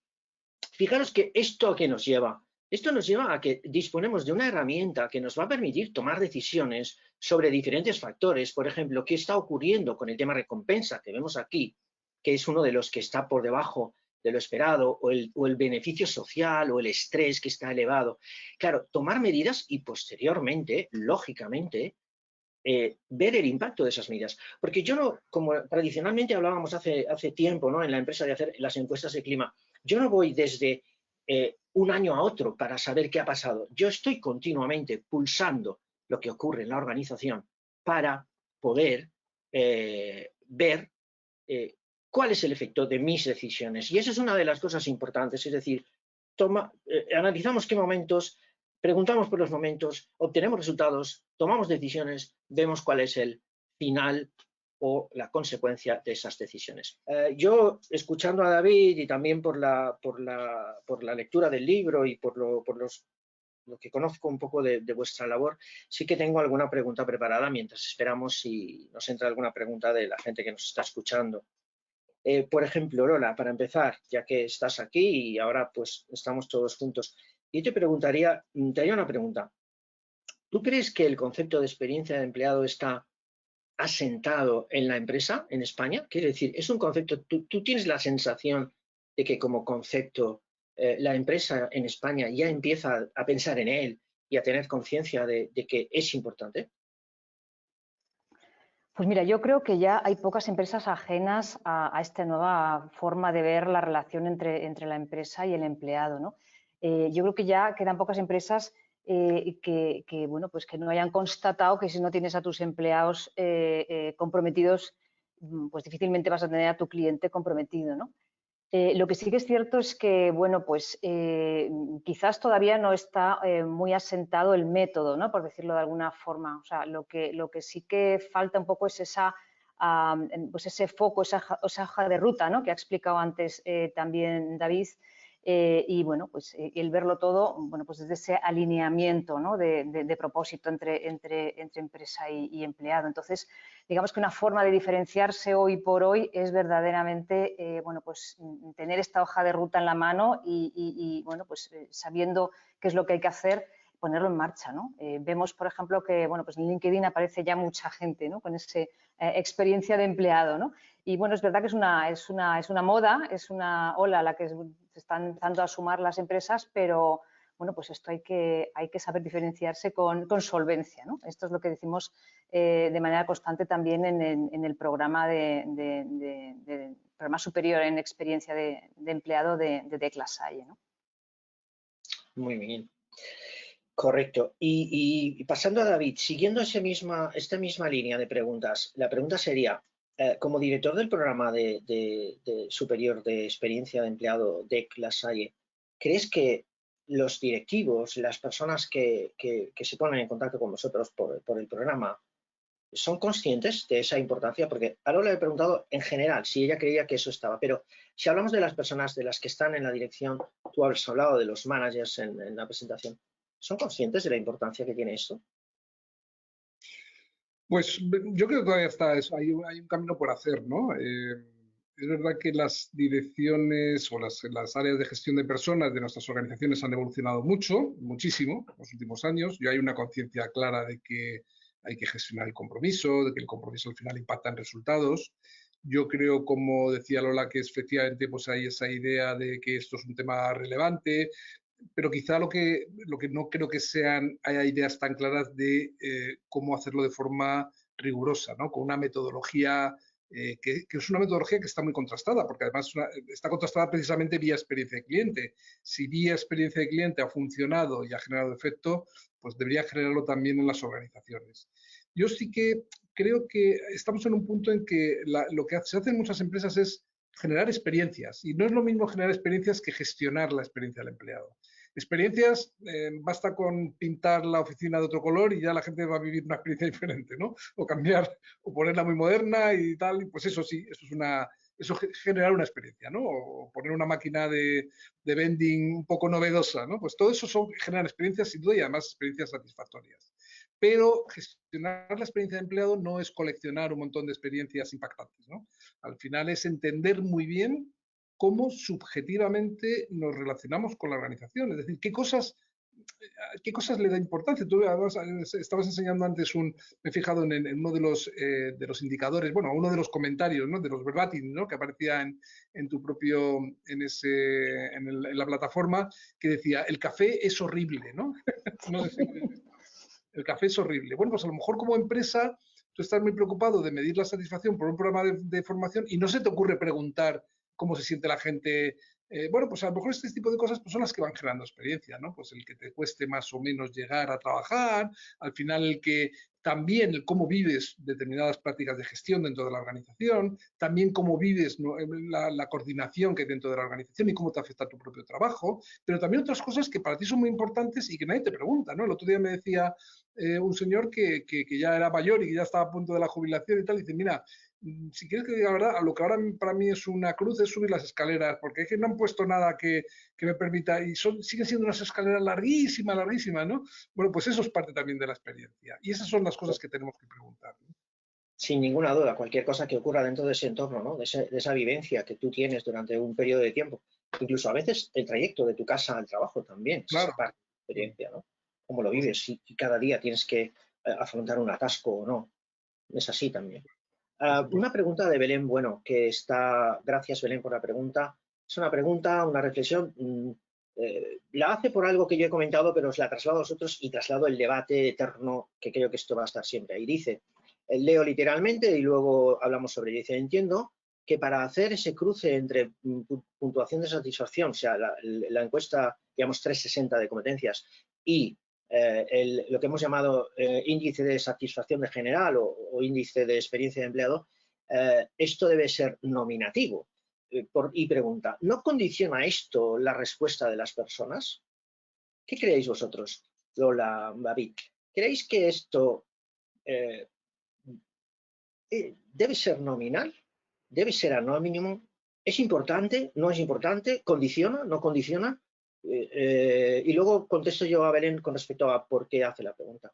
fijaros que esto a qué nos lleva. Esto nos lleva a que disponemos de una herramienta que nos va a permitir tomar decisiones sobre diferentes factores. Por ejemplo, qué está ocurriendo con el tema recompensa que vemos aquí, que es uno de los que está por debajo de lo esperado, o el beneficio social o el estrés que está elevado. Claro, tomar medidas y posteriormente, lógicamente, ver el impacto de esas medidas. Porque yo no, como tradicionalmente hablábamos hace tiempo, ¿no?, en la empresa de hacer las encuestas de clima, yo no voy desde un año a otro para saber qué ha pasado. Yo estoy continuamente pulsando lo que ocurre en la organización para poder ver cuál es el efecto de mis decisiones. Y esa es una de las cosas importantes, es decir, analizamos qué momentos, preguntamos por los momentos, obtenemos resultados, tomamos decisiones, vemos cuál es el final o la consecuencia de esas decisiones. Yo, escuchando a David y también por la lectura del libro y por lo que conozco un poco de vuestra labor, sí que tengo alguna pregunta preparada mientras esperamos si nos entra alguna pregunta de la gente que nos está escuchando. Por ejemplo, Lola, para empezar, ya que estás aquí y ahora pues estamos todos juntos, yo te haría una pregunta. ¿Tú crees que el concepto de experiencia de empleado está asentado en la empresa, en España? Quiero decir, es un concepto, ¿tú tienes la sensación de que como concepto la empresa en España ya empieza a pensar en él y a tener conciencia de que es importante? Pues mira, yo creo que ya hay pocas empresas ajenas a esta nueva forma de ver la relación entre la empresa y el empleado, ¿no? Yo creo que ya quedan pocas empresas bueno, pues que no hayan constatado que si no tienes a tus empleados comprometidos, pues difícilmente vas a tener a tu cliente comprometido, ¿no? Lo que sí que es cierto es que, bueno, pues quizás todavía no está muy asentado el método, ¿no?, por decirlo de alguna forma. O sea, lo que sí que falta un poco es pues ese foco, esa hoja de ruta, ¿no?, que ha explicado antes también David, y bueno, pues el verlo todo, bueno, pues desde ese alineamiento, ¿no? de propósito entre empresa y empleado. Entonces, digamos que una forma de diferenciarse hoy por hoy es verdaderamente, bueno, pues tener esta hoja de ruta en la mano y bueno, pues sabiendo qué es lo que hay que hacer, ponerlo en marcha, ¿no? Vemos, por ejemplo, que bueno, pues en LinkedIn aparece ya mucha gente, ¿no? Con esa experiencia de empleado, ¿no? Y bueno, es verdad que es una moda, es una ola a la que se están empezando a sumar las empresas, pero bueno, pues esto hay que saber diferenciarse con solvencia, ¿no? Esto es lo que decimos de manera constante también en el programa programa superior en experiencia de empleado de Decla Salle, ¿no? Muy bien. Correcto. Y pasando a David, siguiendo esta misma línea de preguntas, la pregunta sería, como director del programa de superior de experiencia de empleado de La Salle, ¿crees que los directivos, las personas que se ponen en contacto con vosotros por el programa, son conscientes de esa importancia? Porque ahora le he preguntado en general si ella creía que eso estaba, pero si hablamos de las personas de las que están en la dirección, tú has hablado de los managers en la presentación, ¿son conscientes de la importancia que tiene esto? Pues yo creo que todavía hay un camino por hacer, ¿no? Es verdad que las direcciones o las áreas de gestión de personas de nuestras organizaciones han evolucionado muchísimo en los últimos años. Ya hay una conciencia clara de que hay que gestionar el compromiso, de que el compromiso al final impacta en resultados. Yo creo, como decía Lola, que efectivamente pues hay esa idea de que esto es un tema relevante, pero quizá lo que no creo que haya ideas tan claras de cómo hacerlo de forma rigurosa, ¿no? Con una metodología que es una metodología que está muy contrastada, porque además está contrastada precisamente vía experiencia de cliente. Si vía experiencia de cliente ha funcionado y ha generado efecto, pues debería generarlo también en las organizaciones. Yo sí que creo que estamos en un punto en que lo que se hace en muchas empresas es generar experiencias, y no es lo mismo generar experiencias que gestionar la experiencia del empleado. Experiencias, basta con pintar la oficina de otro color y ya la gente va a vivir una experiencia diferente, ¿no? O cambiar, o ponerla muy moderna y tal, y pues eso sí, eso generar una experiencia, ¿no? O poner una máquina de vending un poco novedosa, ¿no? Pues todo eso generan experiencias sin duda y además experiencias satisfactorias. Pero gestionar la experiencia de empleado no es coleccionar un montón de experiencias impactantes, ¿no? Al final es entender muy bien cómo subjetivamente nos relacionamos con la organización, es decir, qué cosas le da importancia. Tú además estabas enseñando antes me he fijado en uno de los indicadores, bueno, uno de los comentarios, ¿no? De los verbatim, ¿no? Que aparecía en tu propio, en la plataforma, que decía, el café es horrible, ¿no? No sé si el café es horrible. Bueno, pues a lo mejor como empresa tú estás muy preocupado de medir la satisfacción por un programa de formación y no se te ocurre preguntar cómo se siente la gente. Bueno, pues a lo mejor este tipo de cosas pues son las que van generando experiencia, ¿no? Pues el que te cueste más o menos llegar a trabajar, al final el que también el cómo vives determinadas prácticas de gestión dentro de la organización, también cómo vives, ¿no? la coordinación que hay dentro de la organización y cómo te afecta tu propio trabajo, pero también otras cosas que para ti son muy importantes y que nadie te pregunta, ¿no? El otro día me decía un señor que ya era mayor y que ya estaba a punto de la jubilación y tal, y dice, mira, si quieres que diga la verdad, lo que ahora para mí es una cruz es subir las escaleras, porque es que no han puesto nada que me permita, y siguen siendo unas escaleras larguísimas, larguísimas, ¿no? Bueno, pues eso es parte también de la experiencia, y esas son las cosas que tenemos que preguntar, ¿no? Sin ninguna duda, cualquier cosa que ocurra dentro de ese entorno, ¿no? de esa vivencia que tú tienes durante un periodo de tiempo, incluso a veces el trayecto de tu casa al trabajo también es Claro. parte de la experiencia, ¿no? Cómo lo vives, si cada día tienes que afrontar un atasco o no. Es así también. Una pregunta de Belén, bueno, que está, gracias Belén por la pregunta, es una pregunta, una reflexión, la hace por algo que yo he comentado, pero os la traslado a vosotros y traslado el debate eterno, que creo que esto va a estar siempre. Y dice, leo literalmente y luego hablamos sobre ello, dice, entiendo que para hacer ese cruce entre puntuación de satisfacción, o sea, la encuesta, digamos, 360 de competencias y lo que hemos llamado índice de satisfacción de general o índice de experiencia de empleado, esto debe ser nominativo. Y pregunta, ¿no condiciona esto la respuesta de las personas? ¿Qué creéis vosotros, Lola, David? ¿Creéis que esto debe ser nominal? ¿Debe ser anónimo? ¿Es importante? ¿No es importante? ¿Condiciona? ¿No condiciona? Y luego contesto yo a Belén con respecto a por qué hace la pregunta.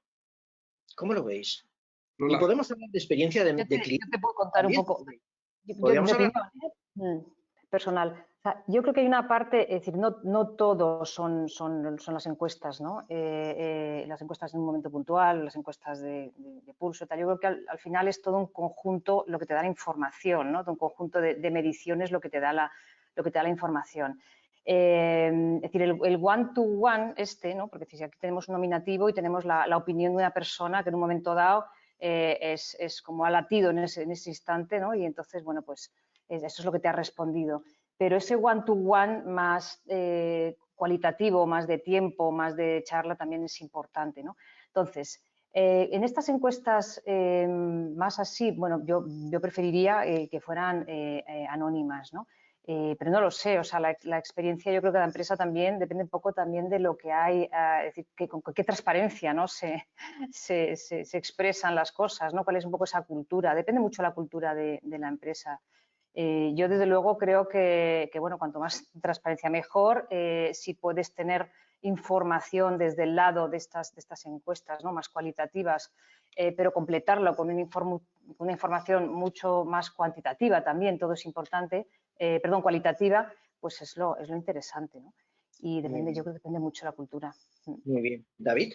¿Cómo lo veis? Y Lola. podemos hablar de experiencia de cliente. Yo te puedo contar un poco. Podríamos Mi hablar. opinión personal. O sea, yo creo que hay una parte, es decir, no todos son las encuestas, ¿no? Las encuestas en un momento puntual, las encuestas de pulso, tal. Yo creo que al final es todo un conjunto lo que te da la información, ¿no? Un conjunto de mediciones lo que te da la información. Es decir, el one-to-one ¿no? Porque si aquí tenemos un nominativo y tenemos la opinión de una persona que en un momento dado es como ha latido en ese instante, ¿no? Y entonces, bueno, pues eso es lo que te ha respondido. Pero ese one-to-one más cualitativo, más de tiempo, más de charla también es importante, ¿no? Entonces, en estas encuestas más así, bueno, yo preferiría que fueran anónimas, ¿no? Pero no lo sé, o sea, la experiencia yo creo que la empresa también depende un poco también de lo que hay, es decir, con qué transparencia, ¿no? se expresan las cosas, ¿no? Cuál es un poco esa cultura, depende mucho de la cultura de la empresa. Yo desde luego creo que bueno, cuanto más transparencia mejor, si puedes tener información desde el lado de estas encuestas, ¿no? Más cualitativas, pero completarlo con una información mucho más cuantitativa también, todo es importante, cualitativa, pues es lo interesante, ¿no? Y depende, yo creo que depende mucho de la cultura. Muy bien. ¿David?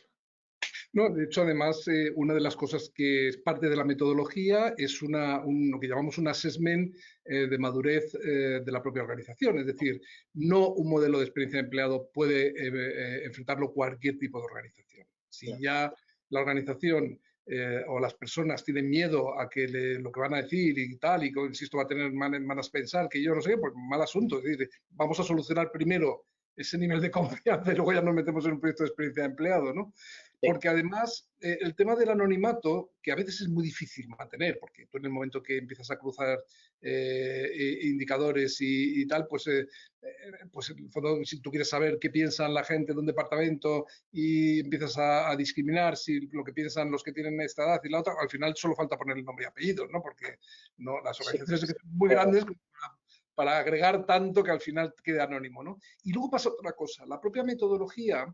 No, de hecho, además, una de las cosas que es parte de la metodología es lo que llamamos un assessment de madurez de la propia organización. Es decir, no un modelo de experiencia de empleado puede enfrentarlo cualquier tipo de organización. Si ya la organización o las personas tienen miedo a que lo que van a decir y tal, y insisto, va a tener malas pensar, que yo no sé, pues mal asunto. Es decir, vamos a solucionar primero ese nivel de confianza y luego ya nos metemos en un proyecto de experiencia de empleado, ¿no? Porque además el tema del anonimato, que a veces es muy difícil mantener, porque tú en el momento que empiezas a cruzar indicadores y tal, pues en el fondo, si tú quieres saber qué piensan la gente de un departamento y empiezas a discriminar si lo que piensan los que tienen esta edad y la otra, al final solo falta poner el nombre y apellido, ¿no? Porque no, las organizaciones son muy grandes para agregar tanto que al final quede anónimo, ¿no? Y luego pasa otra cosa, la propia metodología.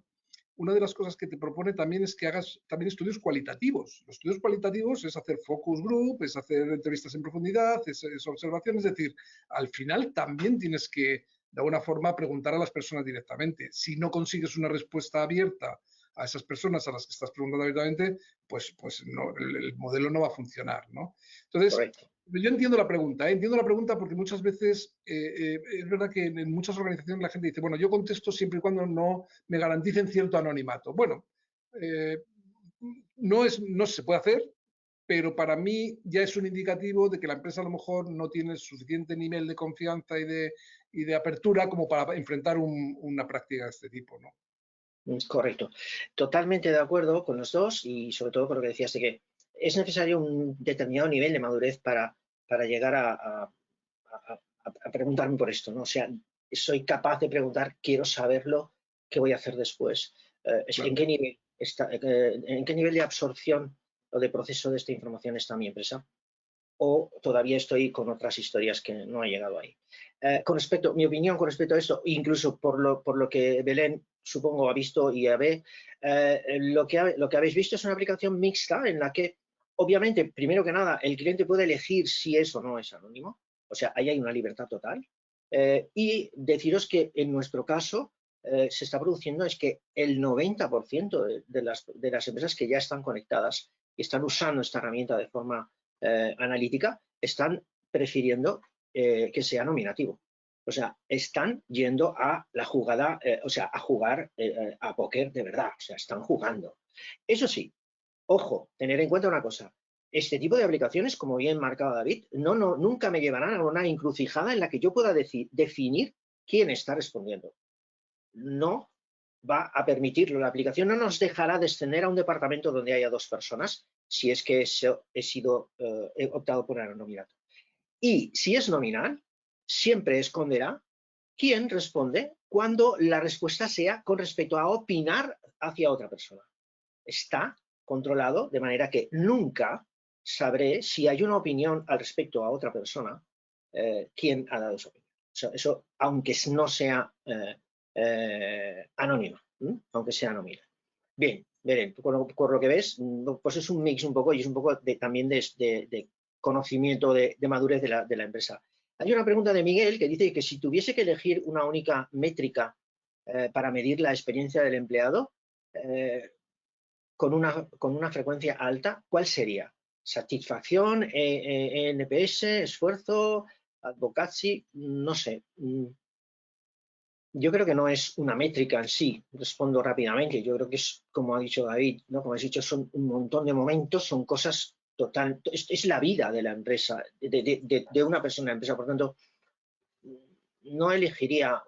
Una de las cosas que te propone también es que hagas también estudios cualitativos. Los estudios cualitativos es hacer focus group, es hacer entrevistas en profundidad, es observación, es decir, al final también tienes que, de alguna forma, preguntar a las personas directamente. Si no consigues una respuesta abierta a esas personas a las que estás preguntando abiertamente, pues no, el modelo no va a funcionar, ¿no? Entonces, correcto. Yo entiendo la pregunta porque muchas veces es verdad que en muchas organizaciones la gente dice, bueno, yo contesto siempre y cuando no me garanticen cierto anonimato. Bueno, no se puede hacer, pero para mí ya es un indicativo de que la empresa a lo mejor no tiene suficiente nivel de confianza y de apertura como para enfrentar una práctica de este tipo, ¿no? Correcto. Totalmente de acuerdo con los dos y sobre todo con lo que decías de que es necesario un determinado nivel de madurez para llegar a preguntarme por esto, ¿no? O sea, soy capaz de preguntar, quiero saberlo, ¿qué voy a hacer después? Claro. ¿En qué nivel de absorción o de proceso de esta información está mi empresa? O todavía estoy con otras historias que no he llegado ahí. Mi opinión con respecto a esto, incluso por lo que Belén supongo ha visto y ve, lo que habéis visto es una aplicación mixta en la que, obviamente, primero que nada, el cliente puede elegir si es o no es anónimo. O sea, ahí hay una libertad total. Y deciros que en nuestro caso se está produciendo es que el 90% de las empresas que ya están conectadas y están usando esta herramienta de forma analítica, están prefiriendo que sea nominativo. O sea, están yendo a la jugada, a jugar a póker de verdad. O sea, están jugando. Eso sí, ojo, tener en cuenta una cosa. Este tipo de aplicaciones, como bien marcaba David, nunca me llevarán a una encrucijada en la que yo pueda definir quién está respondiendo. No va a permitirlo. La aplicación no nos dejará descender a un departamento donde haya 2 personas si es que he optado por el anonimato. Y si es nominal, siempre esconderá quién responde cuando la respuesta sea con respecto a opinar hacia otra persona. Está controlado de manera que nunca sabré si hay una opinión al respecto a otra persona, quién ha dado esa opinión. Eso aunque no sea anónima, aunque sea anónima. Bien, veré, por lo que ves, pues es un mix un poco y es un poco también de conocimiento, de madurez de la empresa. Hay una pregunta de Miguel que dice que si tuviese que elegir una única métrica para medir la experiencia del empleado con una frecuencia alta, ¿cuál sería? ¿Satisfacción, NPS, esfuerzo, advocacy? No sé. Yo creo que no es una métrica en sí, respondo rápidamente. Yo creo que es, como ha dicho David, ¿no? Como has dicho, son un montón de momentos, son cosas total, es la vida de la empresa, de una persona en la empresa. Por tanto, no elegiría,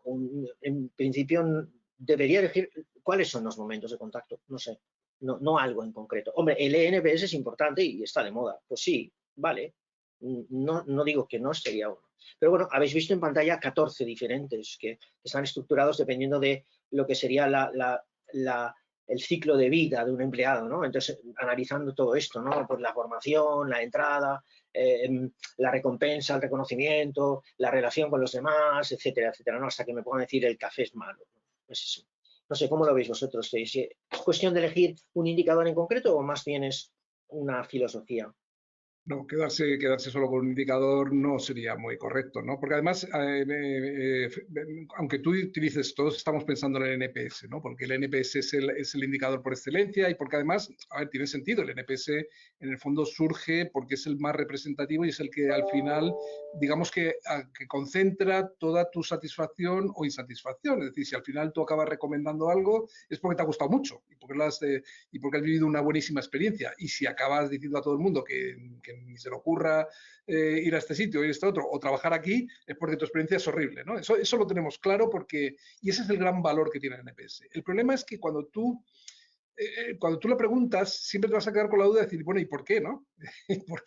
en principio, debería elegir cuáles son los momentos de contacto, no sé, no algo en concreto. Hombre, el ENPS es importante y está de moda, pues sí, vale, no digo que no sería uno. Pero bueno, habéis visto en pantalla 14 diferentes que están estructurados dependiendo de lo que sería el ciclo de vida de un empleado, ¿no? Entonces, analizando todo esto, ¿no? Pues la formación, la entrada, la recompensa, el reconocimiento, la relación con los demás, etcétera, etcétera, ¿no? Hasta que me pongan a decir el café es malo. Pues eso. No sé, ¿cómo lo veis vosotros? ¿Es cuestión de elegir un indicador en concreto o más bien es una filosofía? No, quedarse solo con un indicador no sería muy correcto, ¿no? Porque además, aunque tú utilices, todos estamos pensando en el NPS, ¿no? Porque el NPS es el indicador por excelencia y porque además, a ver, tiene sentido, el NPS en el fondo surge porque es el más representativo y es el que al final, digamos que concentra toda tu satisfacción o insatisfacción. Es decir, si al final tú acabas recomendando algo, es porque te ha gustado mucho y porque has vivido una buenísima experiencia. Y si acabas diciendo a todo el mundo que ni se le ocurra ir a este sitio, ir a este otro, o trabajar aquí, es porque tu experiencia es horrible, ¿no? Eso lo tenemos claro y ese es el gran valor que tiene el NPS. El problema es que cuando tú le preguntas, siempre te vas a quedar con la duda de decir, bueno, ¿y por qué, no? ¿Por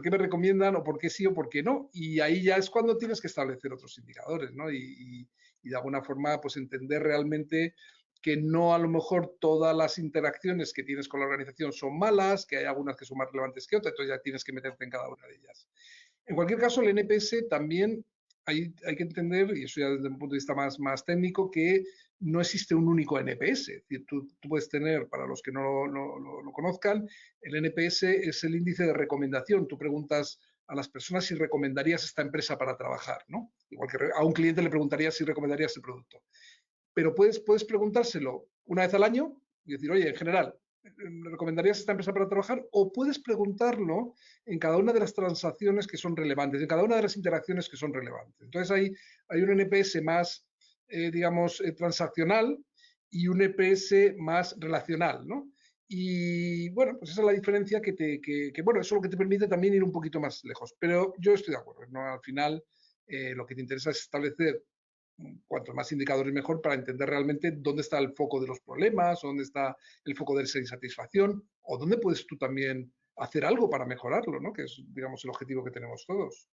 qué me recomiendan o por qué sí o por qué no? Y ahí ya es cuando tienes que establecer otros indicadores, ¿no? Y de alguna forma, pues entender realmente que no a lo mejor todas las interacciones que tienes con la organización son malas, que hay algunas que son más relevantes que otras, entonces ya tienes que meterte en cada una de ellas. En cualquier caso, el NPS también hay que entender, y eso ya desde un punto de vista más técnico, que no existe un único NPS. Es decir, tú puedes tener, para los que no lo conozcan, el NPS es el índice de recomendación. Tú preguntas a las personas si recomendarías esta empresa para trabajar, ¿no? Igual que a un cliente le preguntarías si recomendarías el producto. Pero puedes preguntárselo una vez al año y decir, oye, en general, ¿me recomendarías esta empresa para trabajar? O puedes preguntarlo en cada una de las transacciones que son relevantes, en cada una de las interacciones que son relevantes. Entonces hay un NPS más, digamos, transaccional y un NPS más relacional, ¿no? Y bueno, pues esa es la diferencia bueno, eso es lo que te permite también ir un poquito más lejos. Pero yo estoy de acuerdo, ¿no? Al final, lo que te interesa es establecer cuantos más indicadores mejor para entender realmente dónde está el foco de los problemas, o dónde está el foco de esa insatisfacción, o dónde puedes tú también hacer algo para mejorarlo, ¿no? Que es, digamos, el objetivo que tenemos todos.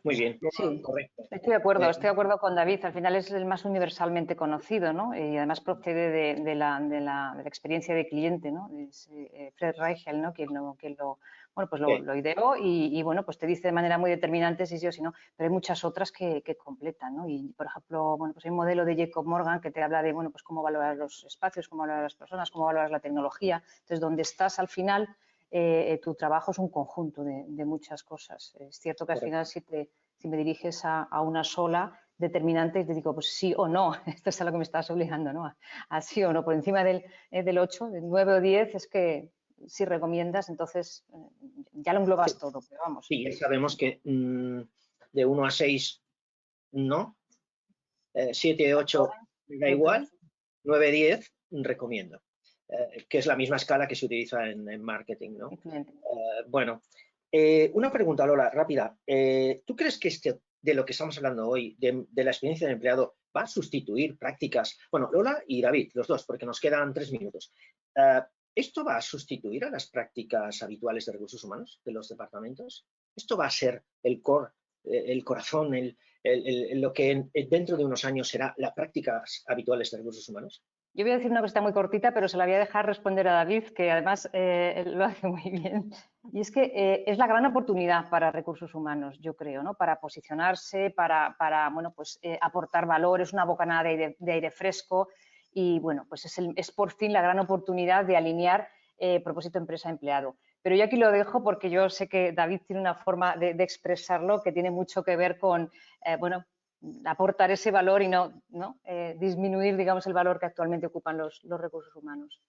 Muy bien, sí, correcto. estoy de acuerdo con David. Al final es el más universalmente conocido, ¿no? Y además procede de la experiencia de cliente, ¿no? Es Fred Reichel, ¿no? Quien lo ideó y bueno, pues te dice de manera muy determinante si sí o si no, pero hay muchas otras que completan, ¿no? Y por ejemplo, bueno, pues hay un modelo de Jacob Morgan que te habla de, bueno, pues cómo valorar los espacios, cómo valorar las personas, cómo valorar la tecnología. Entonces, donde estás al final, tu trabajo es un conjunto de muchas cosas. Es cierto que al final si me diriges a una sola determinante, te digo, pues sí o no, esto es a lo que me estás obligando, ¿no? A sí o no, por encima del 8, del 9 o 10, es que si recomiendas, entonces ya lo englobas todo, pero vamos. Sí, ya sabemos que de 1 a 6 no, 7, 8 me da igual, 9, 10 recomiendo, que es la misma escala que se utiliza en marketing, ¿no? Bueno, una pregunta, Lola, rápida. ¿Tú crees que de lo que estamos hablando hoy, de la experiencia del empleado, va a sustituir prácticas? Bueno, Lola y David, los dos, porque nos quedan 3 minutos. ¿Esto va a sustituir a las prácticas habituales de recursos humanos de los departamentos? ¿Esto va a ser el core, el corazón, lo que dentro de unos años será las prácticas habituales de recursos humanos? Yo voy a decir una cosita muy cortita, pero se la voy a dejar responder a David, que además lo hace muy bien. Y es que es la gran oportunidad para recursos humanos, yo creo, ¿no? Para posicionarse, para bueno, pues, aportar valor, es una bocanada de aire fresco y bueno, pues es por fin la gran oportunidad de alinear propósito empresa-empleado. Pero yo aquí lo dejo porque yo sé que David tiene una forma de expresarlo que tiene mucho que ver con, bueno, aportar ese valor y no disminuir, digamos, el valor que actualmente ocupan los recursos humanos.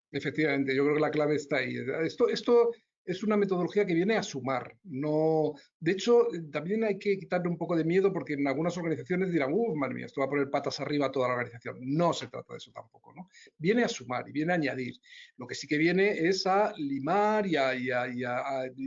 Efectivamente, yo creo que la clave está ahí. Esto es una metodología que viene a sumar. No, de hecho, también hay que quitarle un poco de miedo porque en algunas organizaciones dirán, madre mía, esto va a poner patas arriba a toda la organización. No se trata de eso tampoco, ¿no? Viene a sumar y viene a añadir. Lo que sí que viene es a limar y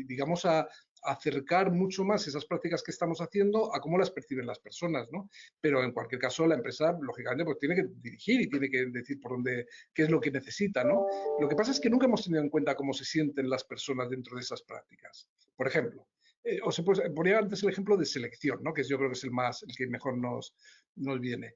digamos, a acercar mucho más esas prácticas que estamos haciendo a cómo las perciben las personas, ¿no? Pero en cualquier caso, la empresa, lógicamente, pues tiene que dirigir y tiene que decir por dónde, qué es lo que necesita, ¿no? Lo que pasa es que nunca hemos tenido en cuenta cómo se sienten las personas dentro de esas prácticas. Por ejemplo, os ponía antes el ejemplo de selección, ¿no? Que yo creo que es el que mejor nos viene.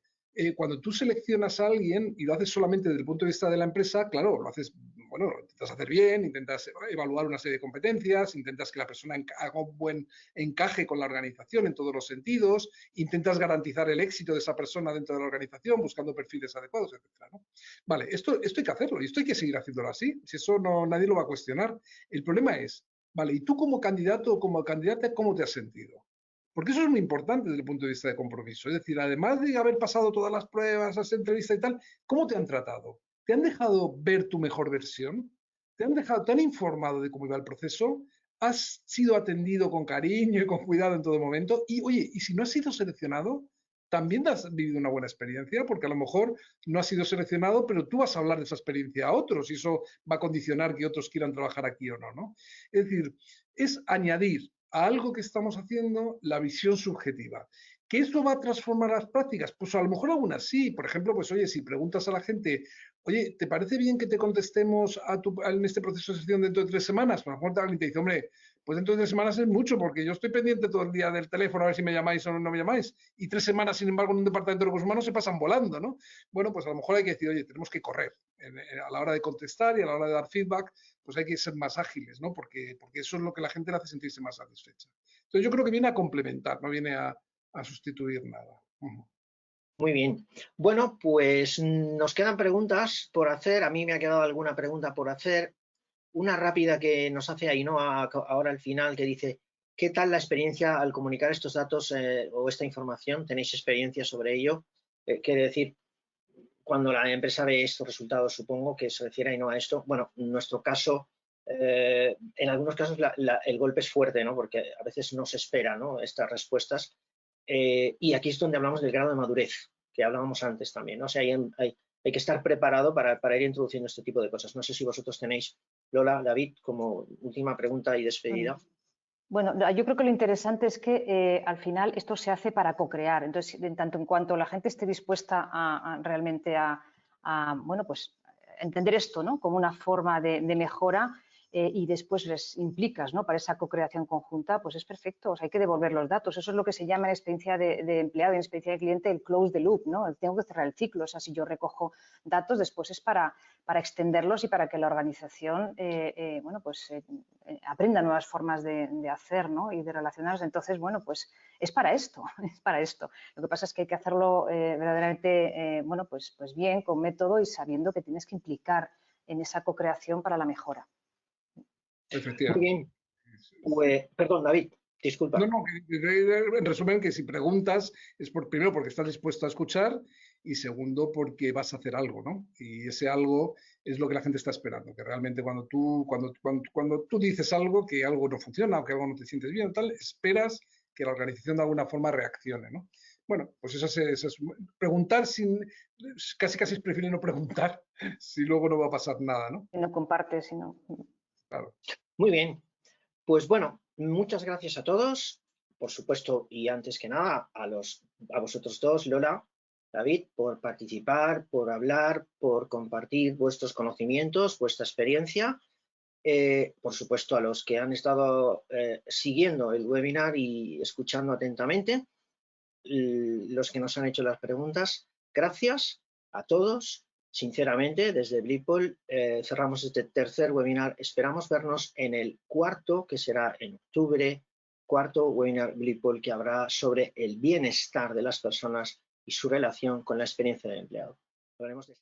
Cuando tú seleccionas a alguien y lo haces solamente desde el punto de vista de la empresa, claro, lo haces, bueno, lo intentas hacer bien, intentas evaluar una serie de competencias, intentas que la persona haga un buen encaje con la organización en todos los sentidos, intentas garantizar el éxito de esa persona dentro de la organización, buscando perfiles adecuados, etcétera, ¿no? Vale, esto hay que hacerlo y esto hay que seguir haciéndolo así. Si eso nadie lo va a cuestionar. El problema es, vale, ¿y tú como candidato o como candidata cómo te has sentido? Porque eso es muy importante desde el punto de vista de compromiso. Es decir, además de haber pasado todas las pruebas, las entrevistas y tal, ¿cómo te han tratado? ¿Te han dejado ver tu mejor versión? ¿Te han informado de cómo iba el proceso? ¿Has sido atendido con cariño y con cuidado en todo momento? Y oye, ¿y si no has sido seleccionado? También has vivido una buena experiencia, porque a lo mejor no has sido seleccionado, pero tú vas a hablar de esa experiencia a otros y eso va a condicionar que otros quieran trabajar aquí o no, ¿no? Es decir, es añadir a algo que estamos haciendo la visión subjetiva. ¿Que eso va a transformar las prácticas? Pues a lo mejor algunas sí. Por ejemplo, pues oye, si preguntas a la gente, oye, ¿te parece bien que te contestemos en este proceso de selección dentro de 3 semanas? Pues a lo mejor alguien te dice, hombre, pues dentro de 3 semanas es mucho, porque yo estoy pendiente todo el día del teléfono a ver si me llamáis o no me llamáis. Y 3 semanas, sin embargo, en un departamento de recursos humanos se pasan volando, ¿no? Bueno, pues a lo mejor hay que decir, oye, tenemos que correr a la hora de contestar y a la hora de dar feedback, pues hay que ser más ágiles, ¿no? Porque eso es lo que la gente le hace sentirse más satisfecha. Entonces yo creo que viene a complementar, no viene a sustituir nada. Muy bien. Bueno, pues nos quedan preguntas por hacer. A mí me ha quedado alguna pregunta por hacer. Una rápida que nos hace Ainhoa ahora al final, que dice, ¿qué tal la experiencia al comunicar estos datos o esta información? ¿Tenéis experiencia sobre ello? Quiere decir, cuando la empresa ve estos resultados, supongo que se refiere Ainhoa a esto. Bueno, en nuestro caso, en algunos casos el golpe es fuerte, ¿no? Porque a veces no se espera, ¿no?, estas respuestas. Y aquí es donde hablamos del grado de madurez, que hablábamos antes también, ¿no? O sea, hay que estar preparado para ir introduciendo este tipo de cosas. No sé si vosotros tenéis, Lola, David, como última pregunta y despedida. Bueno, yo creo que lo interesante es que al final esto se hace para co-crear. Entonces, en tanto en cuanto la gente esté dispuesta realmente a bueno, pues entender esto, ¿no?, como una forma de mejora y después les implicas, ¿no?, para esa co-creación conjunta, pues es perfecto. O sea, hay que devolver los datos. Eso es lo que se llama en experiencia de empleado y en experiencia de cliente el close the loop, ¿no? Tengo que cerrar el ciclo. O sea, si yo recojo datos, después es para extenderlos y para que la organización bueno, pues aprenda nuevas formas de hacer, ¿no?, y de relacionarse. Entonces, bueno, pues es para esto, es para esto. Lo que pasa es que hay que hacerlo verdaderamente, bueno, pues bien, con método y sabiendo que tienes que implicar en esa co-creación para la mejora. Muy bien. Pues, perdón, David, disculpa. No, en resumen, que si preguntas es primero porque estás dispuesto a escuchar y segundo porque vas a hacer algo, ¿no? Y ese algo es lo que la gente está esperando, que realmente cuando tú dices algo, que algo no funciona o que algo no te sientes bien, tal, esperas que la organización de alguna forma reaccione, ¿no? Bueno, pues eso es preguntar casi es preferible no preguntar si luego no va a pasar nada, ¿no? Si no compartes, si no. Claro. Muy bien. Pues bueno, muchas gracias a todos, por supuesto, y antes que nada a vosotros dos, Lola, David, por participar, por hablar, por compartir vuestros conocimientos, vuestra experiencia. Por supuesto, a los que han estado siguiendo el webinar y escuchando atentamente, los que nos han hecho las preguntas, gracias a todos Sinceramente, desde Blipol cerramos este tercer webinar. Esperamos vernos en el cuarto, que será en octubre, cuarto webinar Blipol, que habrá sobre el bienestar de las personas y su relación con la experiencia del empleado. Hablaremos de